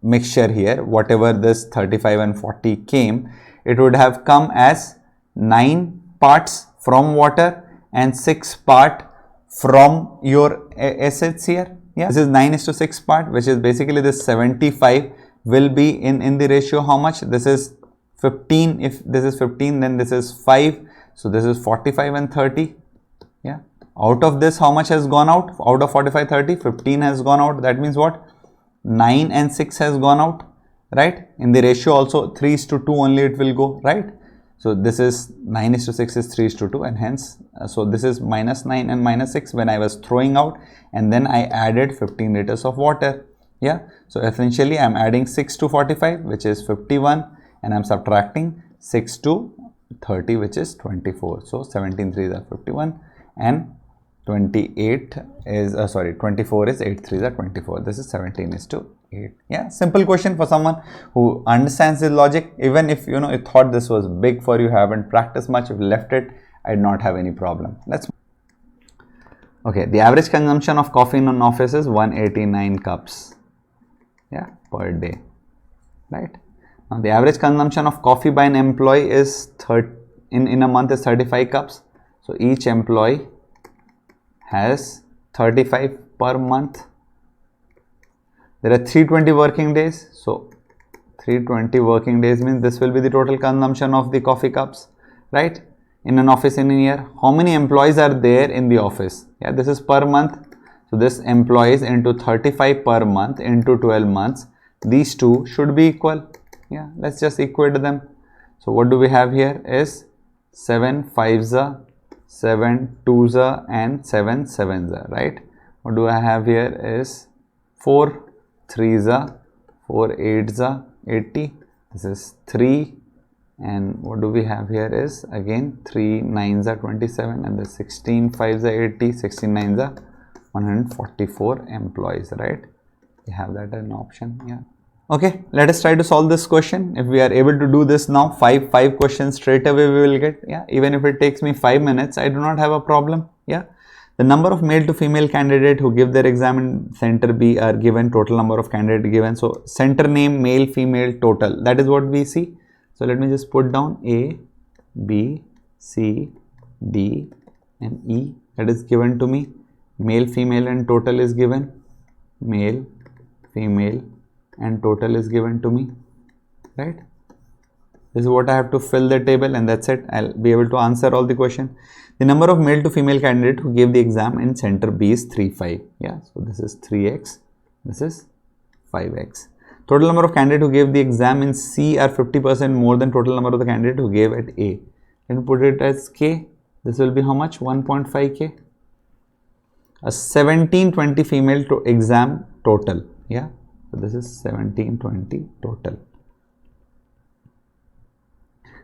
mixture here, whatever this 35 and 40 came, it would have come as 9 parts from water and 6 part from your acids here. Yeah, this is 9:6 part, which is basically this 75 will be in the ratio how much? This is 15. If this is 15, then this is 5. So this is 45 and 30. Yeah, out of this how much has gone out? Out of 45, 30, 15 has gone out. That means what? 9 and 6 has gone out, right? In the ratio also 3:2 only it will go, right? So this is 9:6 is 3:2, and hence so this is -9 and -6 when I was throwing out, and then I added 15 liters of water. Yeah, so essentially I'm adding 6 to 45, which is 51, and I'm subtracting 6 to 30, which is 24. So 17 3s are 51, and 28 is 24 is 8 3s are 24. This is 17:8. Yeah, simple question for someone who understands the logic. Even if you thought this was big for you, haven't practiced much, if left it, I'd not have any problem. Okay, the average consumption of coffee in an office is 189 cups, yeah, per day, right? Now the average consumption of coffee by an employee is in a month is 35 cups. So each employee has 35 per month. There are 320 working days. So 320 working days means this will be the total consumption of the coffee cups, right? In an office in a year. How many employees are there in the office? Yeah, this is per month. So this employees into 35 per month into 12 months. These two should be equal. Yeah, let's just equate them. So what do we have here is 7 5s, 7 2s and 7 7s, right? What do I have here is 4 3s, 4 8s, 80. This is 3, and what do we have here is again 3 9s, 27, and the 16 5s, 80, 16 9s, 144 employees, right? We have that as an option. Yeah. Okay, let us try to solve this question. If we are able to do this now, five questions straight away we will get. Yeah, even if it takes me 5 minutes, I do not have a problem. Yeah. The number of male to female candidate who give their exam in center B are given, total number of candidate given. So center name, male, female, total. That is what we see. So let me just put down A, B, C, D and E. That is given to me. Male, female and total is given. Male, female and total is given to me, right? This is what I have to fill the table, and that's it. I'll be able to answer all the question. The number of male to female candidate who gave the exam in center B is 3 5. Yeah, so this is 3x, this is 5x. Total number of candidates who gave the exam in C are 50% more than total number of the candidates who gave at A. Let me put it as K. This will be how much? 1.5K. A 1720 female to exam total. Yeah, so this is 1720 total.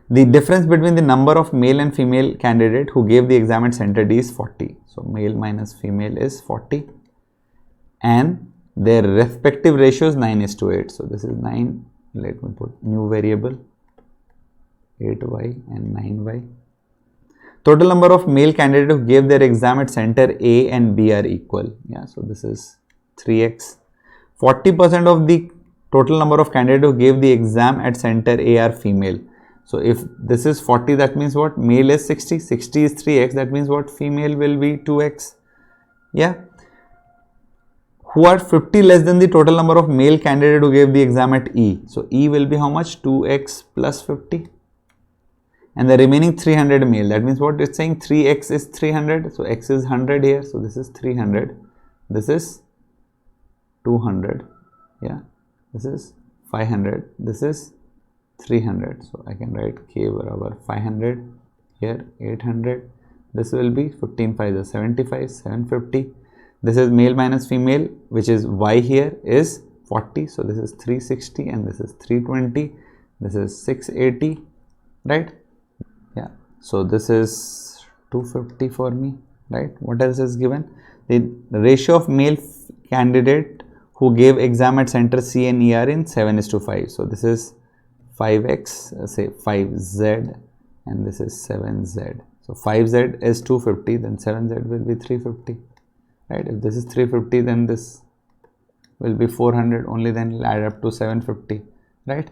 The difference between the number of male and female candidate who gave the exam at center D is 40. So male minus female is 40, and their respective ratio is 9:8. So this is 9. Let me put new variable 8y and 9y. Total number of male candidates who gave their exam at center A and B are equal. Yeah, so this is 3x. 40% of the total number of candidates who gave the exam at center A are female. So if this is 40, that means what? Male is 60. 60 is 3x. That means what? Female will be 2x. Yeah. Who are 50 less than the total number of male candidates who gave the exam at E. So E will be how much? 2x plus 50. And the remaining 300 male. That means what? It's saying 3x is 300. So x is 100 here. So this is 300. This is 200. Yeah. This is 500. This is 300. So I can write K barabar 500, here 800. This will be 15 5 is 75, 750. This is male minus female, which is Y here is 40. So this is 360 and this is 320. This is 680, right? Yeah. So this is 250 for me, right? What else is given? The ratio of male candidate who gave exam at center C and E are in 7:5. So this is 5x, say 5z, and this is 7z. So 5z is 250, then 7z will be 350, right? If this is 350, then this will be 400, only then it will add up to 750, right?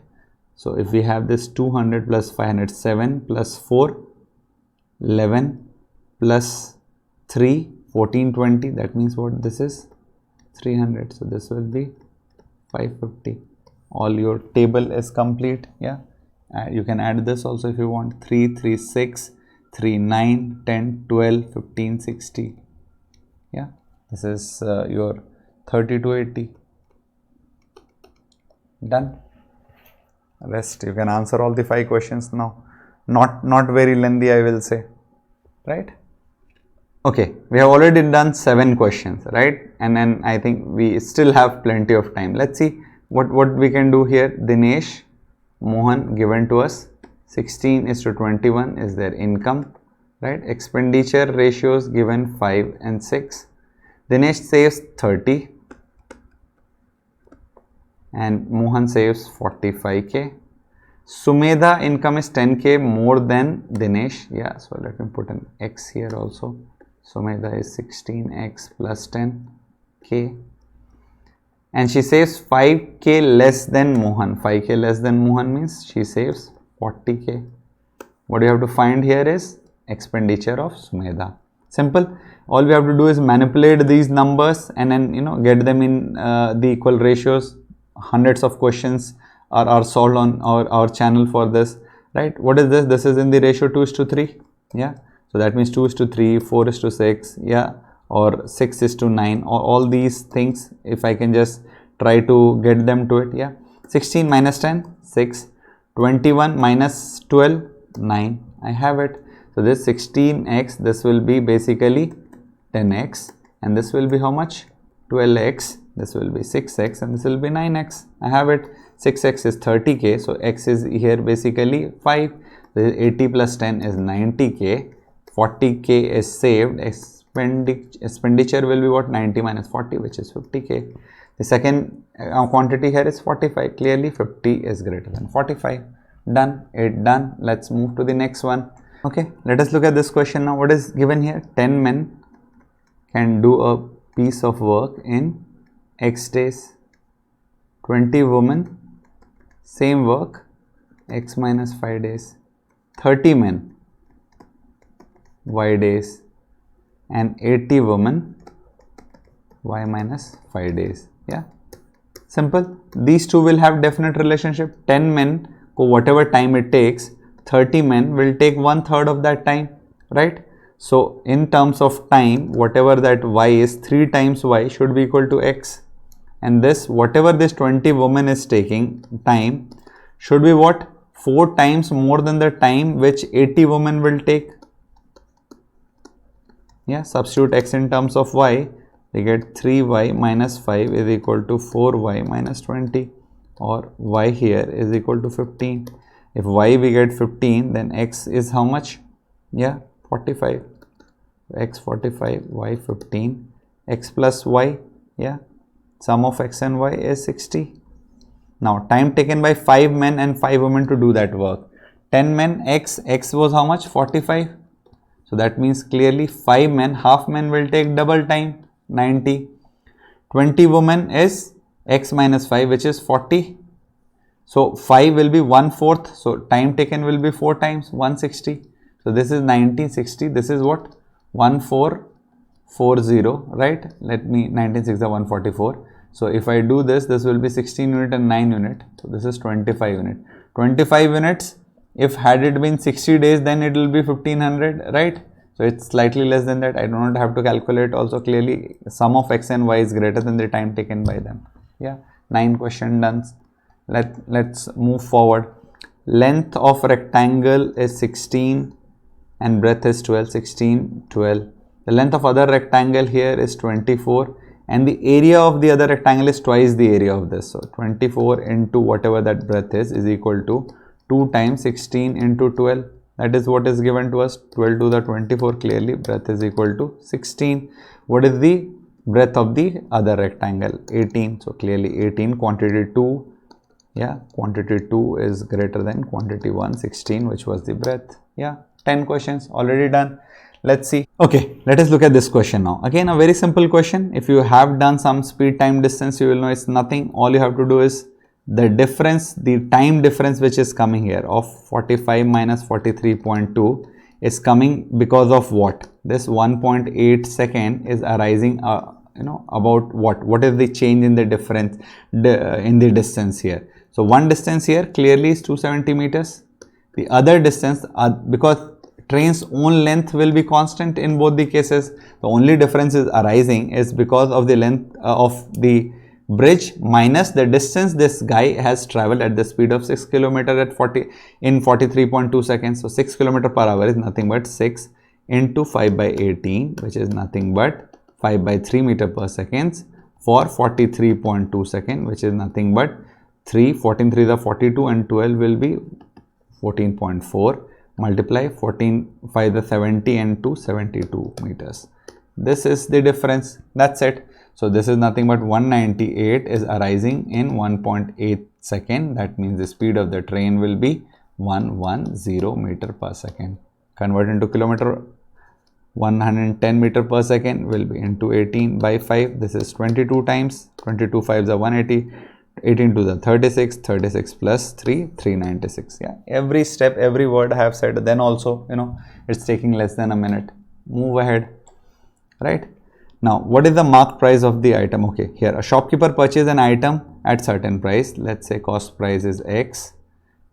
So if we have this 200 plus 500, 7 plus 4, 11 plus 3, 14, 20, that means what? This is 300, so this will be 550. All your table is complete. Yeah, you can add this also if you want. 3 3 6 3 9 10 12 15 60. Yeah, this is your 30 to 80. Done. Rest you can answer all the 5 questions now. Not very lengthy, I will say, right? Okay, we have already done 7 questions, right? And then I think we still have plenty of time. Let's see what we can do here. Dinesh, Mohan given to us, 16:21 is their income, right? Expenditure ratios given 5 and 6. Dinesh saves 30 and Mohan saves 45k. Sumedha income is 10k more than Dinesh. Yeah, so let me put an x here also. Sumedha is 16x plus 10k. And she saves 5k less than Mohan. 5k less than Mohan means she saves 40k. What you have to find here is expenditure of Sumedha. Simple. All we have to do is manipulate these numbers and then, you know, get them in the equal ratios. Hundreds of questions are solved on our channel for this, right? What is this? This is in the ratio 2:3. Yeah. So that means 2:3, 4:6. Yeah. Or 6:9. All these things, if I can just try to get them to it. Yeah. 16 minus 10, 6. 21 minus 12, 9. I have it. So this 16x, this will be basically 10x, and this will be how much? 12x. This will be 6x, and this will be 9x. I have it. 6x is 30k, so x is here basically 5. This is 80 plus 10 is 90k. 40k is saved. Expenditure will be what? 90 minus 40, which is 50k. The second quantity here is 45. Clearly 50 is greater than 45. Done. It done. Let's move to the next one. Okay, let us look at this question now. What is given here? 10 men can do a piece of work in X days. 20 women, same work, X minus 5 days. 30 men, Y days. And 80 women, Y minus 5 days. Yeah, simple. These two will have definite relationship. 10 men, whatever time it takes, 30 men will take 1/3 of that time, right? So in terms of time, whatever that y is, 3 times y should be equal to x. And this, whatever this 20 women is taking time, should be what? 4 times more than the time which 80 women will take. Yeah, substitute x in terms of y. We get 3y minus 5 is equal to 4y minus 20, or y here is equal to 15. If y we get 15, then x is how much? Yeah, 45. X 45, y 15, x plus y. Yeah, sum of x and y is 60. Now time taken by 5 men and 5 women to do that work. 10 men, x was how much? 45. So that means clearly 5 men, half men will take double time, 90. 20 women is x minus 5, which is 40. So 5 will be 1/4. So time taken will be 4 times, 160. So this is 1960. This is what? 1440, right? Let me, 1960 144. So if I do this, this will be 16 unit and 9 unit. So this is 25 unit. 25 units. If had it been 60 days, then it will be 1500, right? So it's slightly less than that. I do not have to calculate. Also clearly sum of x and y is greater than the time taken by them. Yeah, 9 question done. Let's move forward. Length of rectangle is 16 and breadth is 12. 16, 12. The length of other rectangle here is 24, and the area of the other rectangle is twice the area of this. So 24 into whatever that breadth is equal to 2 times 16 into 12. That is what is given to us. 12 to the 24. Clearly breadth is equal to 16. What is the breadth of the other rectangle? 18. So clearly 18. Quantity 2. Yeah, quantity 2 is greater than quantity 1, 16, which was the breadth. Yeah, 10 questions already done. Let's see. Okay, let us look at this question now. Again, a very simple question. If you have done some speed, time, distance, you will know it's nothing. All you have to do is the difference, the time difference which is coming here of 45 minus 43.2 is coming because of what? This 1.8 second is arising, about what? What is the change in the difference in the distance here? So one distance here clearly is 270 meters. The other distance, because train's own length will be constant in both the cases, the only difference is arising is because of the length of the bridge minus the distance this guy has traveled at the speed of 6 km at 43.2 seconds. So 6 km per hour is nothing but 6 into 5 by 18, which is nothing but 5 by 3 meter per second for 43.2 seconds, which is nothing but 3, 14 3 the 42, and 12 will be 14.4, multiply 14 5 the 70 and 2 72 meters. This is the difference. That's it. So this is nothing but 198 is arising in 1.8 second. That means the speed of the train will be 110 meter per second. Convert into kilometer, 110 meter per second will be into 18 by 5. This is 22 times. 22 5s are 180. 18 to the 36, 36 plus 3, 396. Yeah, every step, every word I have said, then also, it's taking less than a minute. Move ahead. right? Now, what is the mark price of the item? Okay, here a shopkeeper purchased an item at certain price. Let's say cost price is X,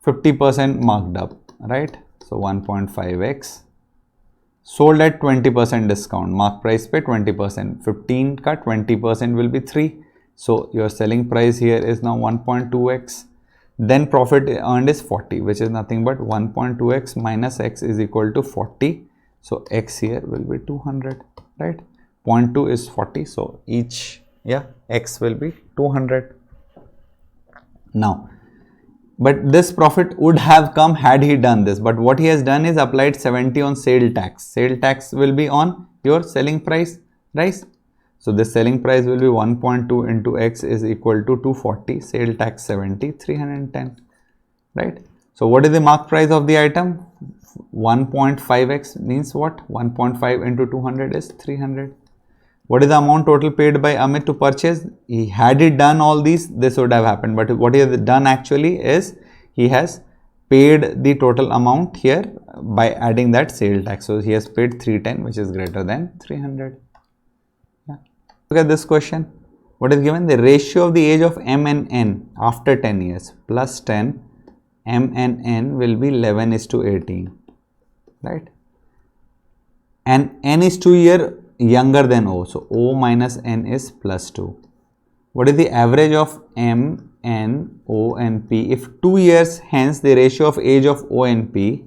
50% marked up, right? So 1.5x. Sold at 20% discount. Mark price पे 20%. 15 का 20% will be 3. So your selling price here is now 1.2x. Then profit earned is 40, which is nothing but 1.2x minus x is equal to 40. So x here will be 200, right? 0.2 is 40. So each, x will be 200. Now, but this profit would have come had he done this. But what he has done is applied 70 on sale tax. Sale tax will be on your selling price, right? So this selling price will be 1.2 into x is equal to 240. Sale tax 70, 310, right? So what is the mark price of the item? 1.5x means what? 1.5 into 200 is 300. What is the amount total paid by Amit to purchase? He had it done all these, this would have happened. But what he has done actually is he has paid the total amount here by adding that sale tax. So he has paid 310, which is greater than 300. Yeah. Look at this question. What is given? The ratio of the age of M and N after 10 years plus 10, M and N will be 11:18, right? And N is 2 years younger than O. So O minus N is plus 2. What is the average of M, N, O and P? If 2 years, hence the ratio of age of O and P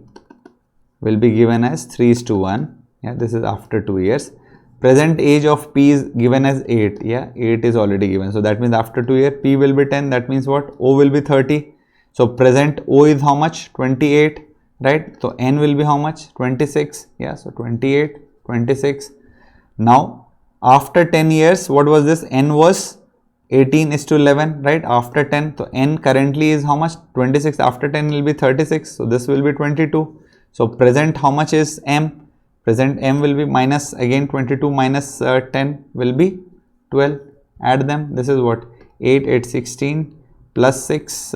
will be given as 3:1. Yeah, this is after 2 years. Present age of P is given as 8. Yeah, 8 is already given. So that means after 2 years, P will be 10. That means what? O will be 30. So present O is how much? 28. Right? So N will be how much? 26. Yeah, so 28, 26. Now, after 10 years, what was this? N was 18:11, right? After 10, so N currently is how much? 26. After 10 will be 36. So this will be 22. So present how much is M? Present M will be minus again 22 minus 10 will be 12. Add them. This is what? 8, 8, 16 plus 6,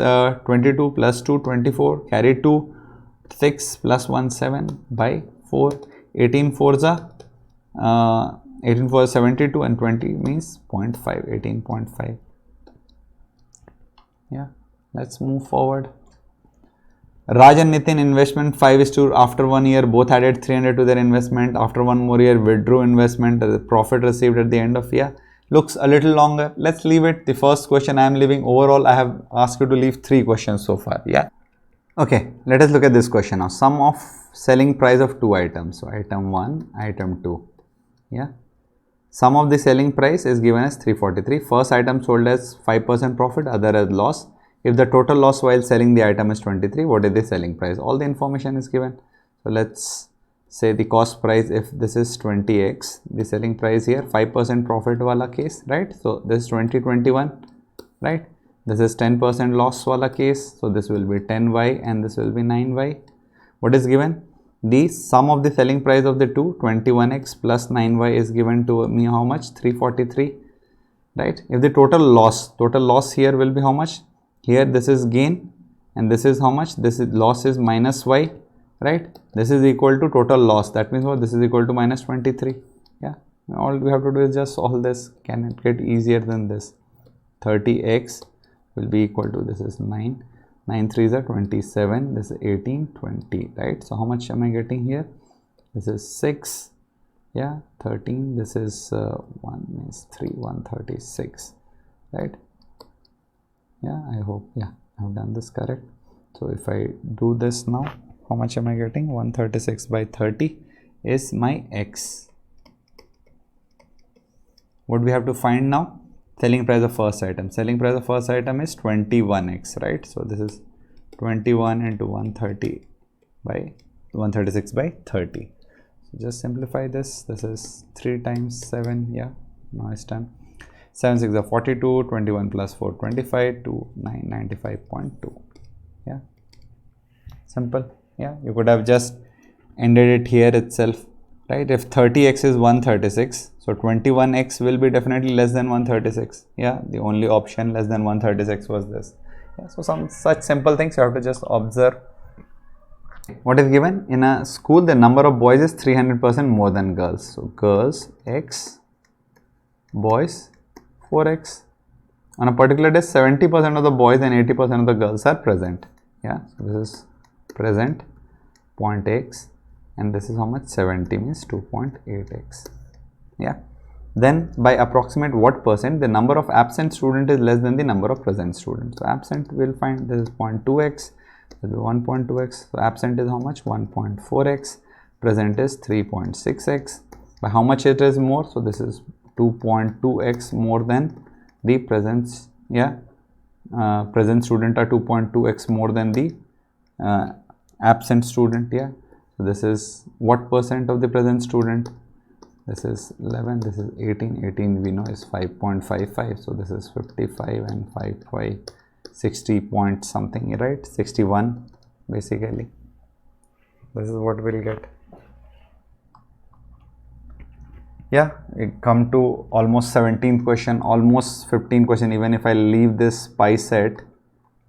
22 plus 2, 24. Carry 2, 6 plus 1, 7 by 4. 18 4s are 18 4 is 72 and 20 means 0.5, 18.5. Yeah, let's move forward. Raj and Nitin investment 5 is to after 1 year both added 300 to their investment. After 1 more year withdrew investment. The profit received at the end of year looks a little longer. Let's leave it. The first question I am leaving. Overall I have asked you to leave 3 questions so far. Yeah. Okay, let us look at this question now. Sum of selling price of 2 items. So item 1, item 2. Yeah. Sum of the selling price is given as 343. First item sold as 5% profit, other as loss. If the total loss while selling the item is 23, what is the selling price? All the information is given. So let's say the cost price, if this is 20x, the selling price here 5% profit wala case, right? So this is 2021, right? This is 10% loss wala case. So this will be 10y and this will be 9y. What is given? The sum of the selling price of the two, 21x plus 9y is given to me how much? 343, right? If the total loss here will be how much? Here this is gain and this is how much? This is loss is minus y, right? This is equal to total loss. That means what? This is equal to minus 23. Yeah. All we have to do is just solve this. Can it get easier than this? 30x will be equal to, this is 9. 9 3s are 27, this is 18, 20, right? So how much am I getting here? This is 6, yeah, 13, this is 1 means 3, 136, right? Yeah, I hope, yeah, I have done this correct. So if I do this now, how much am I getting? 136 by 30 is my x. What we have to find now? Selling price of first item. Selling price of first item is 21x, right? So this is 21 into 130 by 136 by 30. So just simplify this. This is 3 times 7. Yeah, now it's done. 7 6 are 42. 21 plus 4 25 to 9 95.2. Yeah, simple. Yeah, you could have just ended it here itself, right? If 30x is 136, so 21x will be definitely less than 136. Yeah, the only option less than 136 was this. Yeah, so some such simple things you have to just observe. What is given? In a school, the number of boys is 300% more than girls. So, girls x, boys 4x. On a particular day, 70% of the boys and 80% of the girls are present. Yeah, so this is present point x, and this is how much? 70 means 2.8x. Yeah. Then by approximate what percent the number of absent student is less than the number of present students. So absent we'll find this is 0.2x, will be 1.2x. So absent is how much? 1.4x. Present is 3.6x. By how much it is more? So this is 2.2x more than the presence. Yeah, present student are 2.2x more than the absent student. Yeah, so this is what percent of the present student? This is 11, this is 18, 18 we know is 5.55, so this is 55 and 5, 60 point something, right? 61 basically. This is what we'll get. Yeah, it come to almost 17th question, almost 15th question, even if I leave this pi set.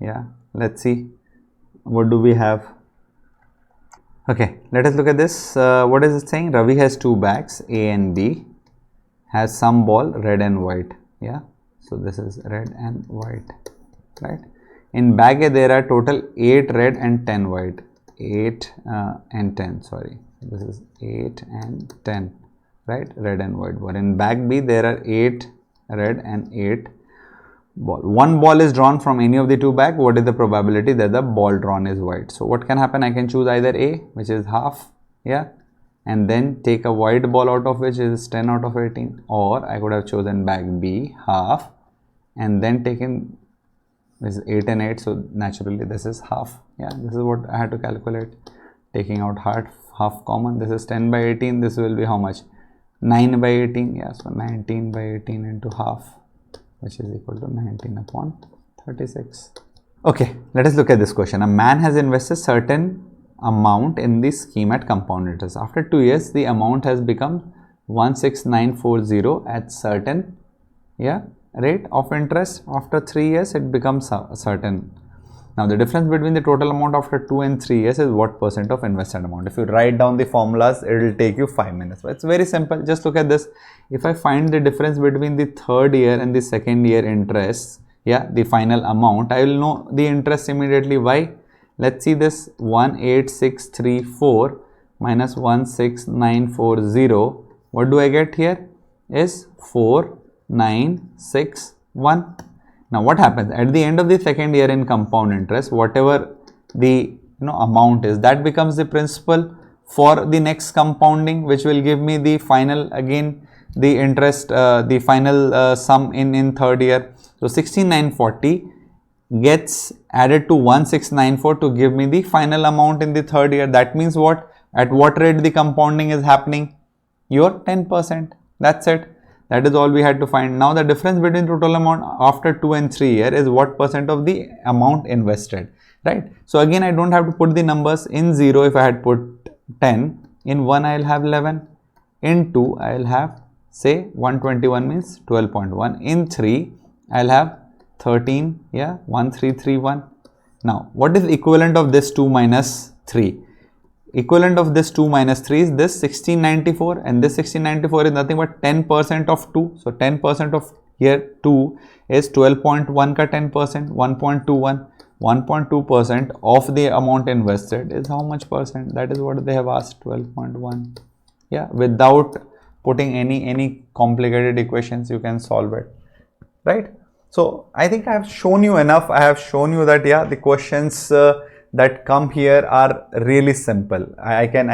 Yeah, let's see what do we have. Okay, let us look at this. What is it saying? Ravi has two bags, A and B, has some ball, red and white. Yeah, so this is red and white, right? In bag A, there are total 8 red and 10 white. 8 and 10, sorry. This is 8 and 10, right? Red and white ball. In bag B, there are 8 red and 8 ball. One ball is drawn from any of the two bags. What is the probability that the ball drawn is white? So what can happen? I can choose either A, which is half, yeah, and then take a white ball out of which is 10 out of 18, or I could have chosen bag B, half, and then taken this is 8 and 8, so naturally this is half. Yeah, this is what I had to calculate, taking out half common. This is 10 by 18, this will be how much? 9 by 18, yeah, so 19 by 18 into half, which is equal to 19 upon 36. Okay, let us look at this question. A man has invested certain amount in the scheme at compound interest. After 2 years, the amount has become 16940 at certain, yeah, rate of interest. After 3 years, it becomes certain. Now, the difference between the total amount after 2 and 3 years is what percent of invested amount. If you write down the formulas, it will take you 5 minutes. But it's very simple. Just look at this. If I find the difference between the third year and the second year interest, yeah, the final amount, I will know the interest immediately. Why? Let's see this 18634 minus 16940. What do I get here? Is 4961. Now what happens at the end of the second year in compound interest, whatever the amount is, that becomes the principal for the next compounding, which will give me the final, again the interest, the final sum in third year. So 16940 gets added to 1694 to give me the final amount in the third year. That means what? At what rate the compounding is happening? Your 10%. That's it. That is all we had to find. Now the difference between total amount after 2 and 3 years is what percent of the amount invested, right? So again, I don't have to put the numbers. In 0, if I had put 10, in 1 I will have 11, in 2 I will have say 121 means 12.1, in 3 I will have 13, yeah, 1331. Now what is equivalent of this 2 minus 3? Equivalent of this 2 minus 3 is this 1694, and this 1694 is nothing but 10% of 2. So 10% of here 2 is 12.1 ka 10%, 1.21. 1.2% of the amount invested is how much percent? That is what they have asked, 12.1. Yeah, without putting any complicated equations, you can solve it, right? So I think I have shown you enough. I have shown you that, yeah, the questions that come here are really simple. I can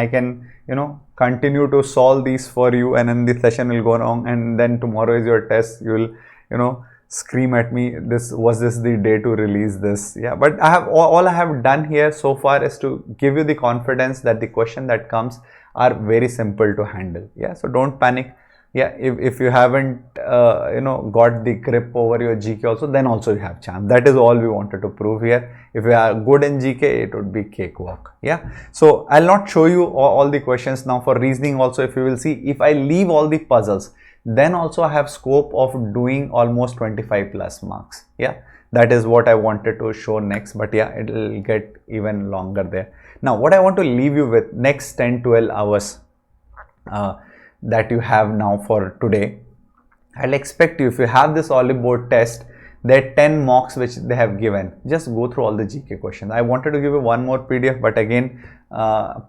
continue to solve these for you, and then the session will go wrong, and then tomorrow is your test. You will scream at me, was this the day to release this? Yeah, but I have all I have done here so far is to give you the confidence that the question that comes are very simple to handle. Yeah, so don't panic. Yeah, if you haven't got the grip over your GK also, then also you have chance. That is all we wanted to prove here. If you are good in GK, it would be cakewalk. Yeah, so I'll not show you all the questions now. For reasoning also, if you will see, if I leave all the puzzles, then also I have scope of doing almost 25 plus marks. Yeah, That is what I wanted to show next, but yeah, it will get even longer there. Now, what I want to leave you with next 10-12 hours that you have now for today. I'll expect you, if you have this Oliveboard test, there are 10 mocks which they have given. Just go through all the GK questions. I wanted to give you one more PDF, but again,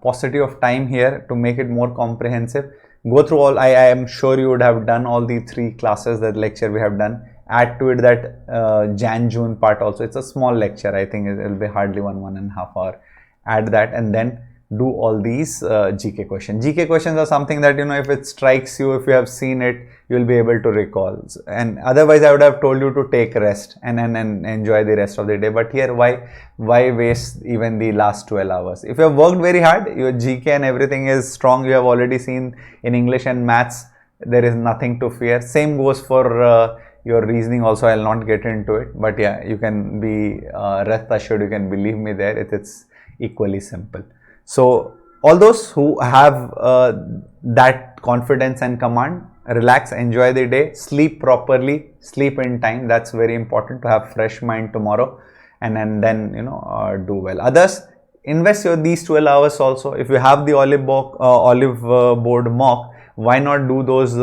paucity of time here to make it more comprehensive. Go through all. I am sure you would have done all the 3 classes, that lecture we have done. Add to it that Jan-June part also. It's a small lecture. I think it will be hardly 1.5 hour. Add that and then do all these GK questions. GK questions are something that, if it strikes you, if you have seen it, you will be able to recall. And otherwise, I would have told you to take rest and enjoy the rest of the day. But here, why waste even the last 12 hours? If you have worked very hard, your GK and everything is strong. You have already seen in English and maths, there is nothing to fear. Same goes for your reasoning also. I'll not get into it. But yeah, you can be rest assured, you can believe me there. It's equally simple. So all those who have that confidence and command, relax, enjoy the day, sleep properly, sleep in time. That's very important to have fresh mind tomorrow, and then do well. Others, invest these 12 hours also. If you have the Oliveboard mock, why not do those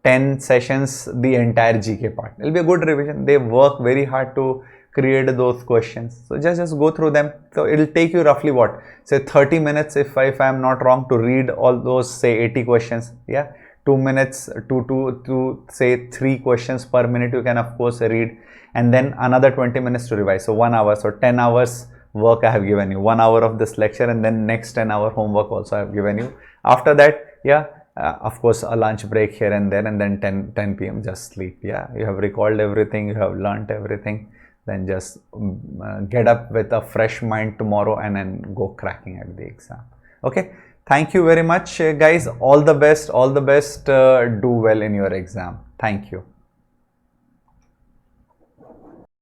10 sessions, the entire GK part? It'll be a good revision. They work very hard to create those questions. So just go through them. So it'll take you roughly what? Say 30 minutes, if I'm not wrong, to read all those, say 80 questions. Yeah. 2 minutes to say 3 questions per minute you can of course read, and then another 20 minutes to revise. So 1 hour. So 10 hours work I have given you. 1 hour of this lecture, and then next 10-hour homework also I have given you. After that, yeah, of course a lunch break here and there, and then 10 p.m. just sleep. Yeah, you have recalled everything, you have learnt everything. Then just get up with a fresh mind tomorrow and then go cracking at the exam. Okay. Thank you very much, guys. All the best. All the best. Do well in your exam. Thank you.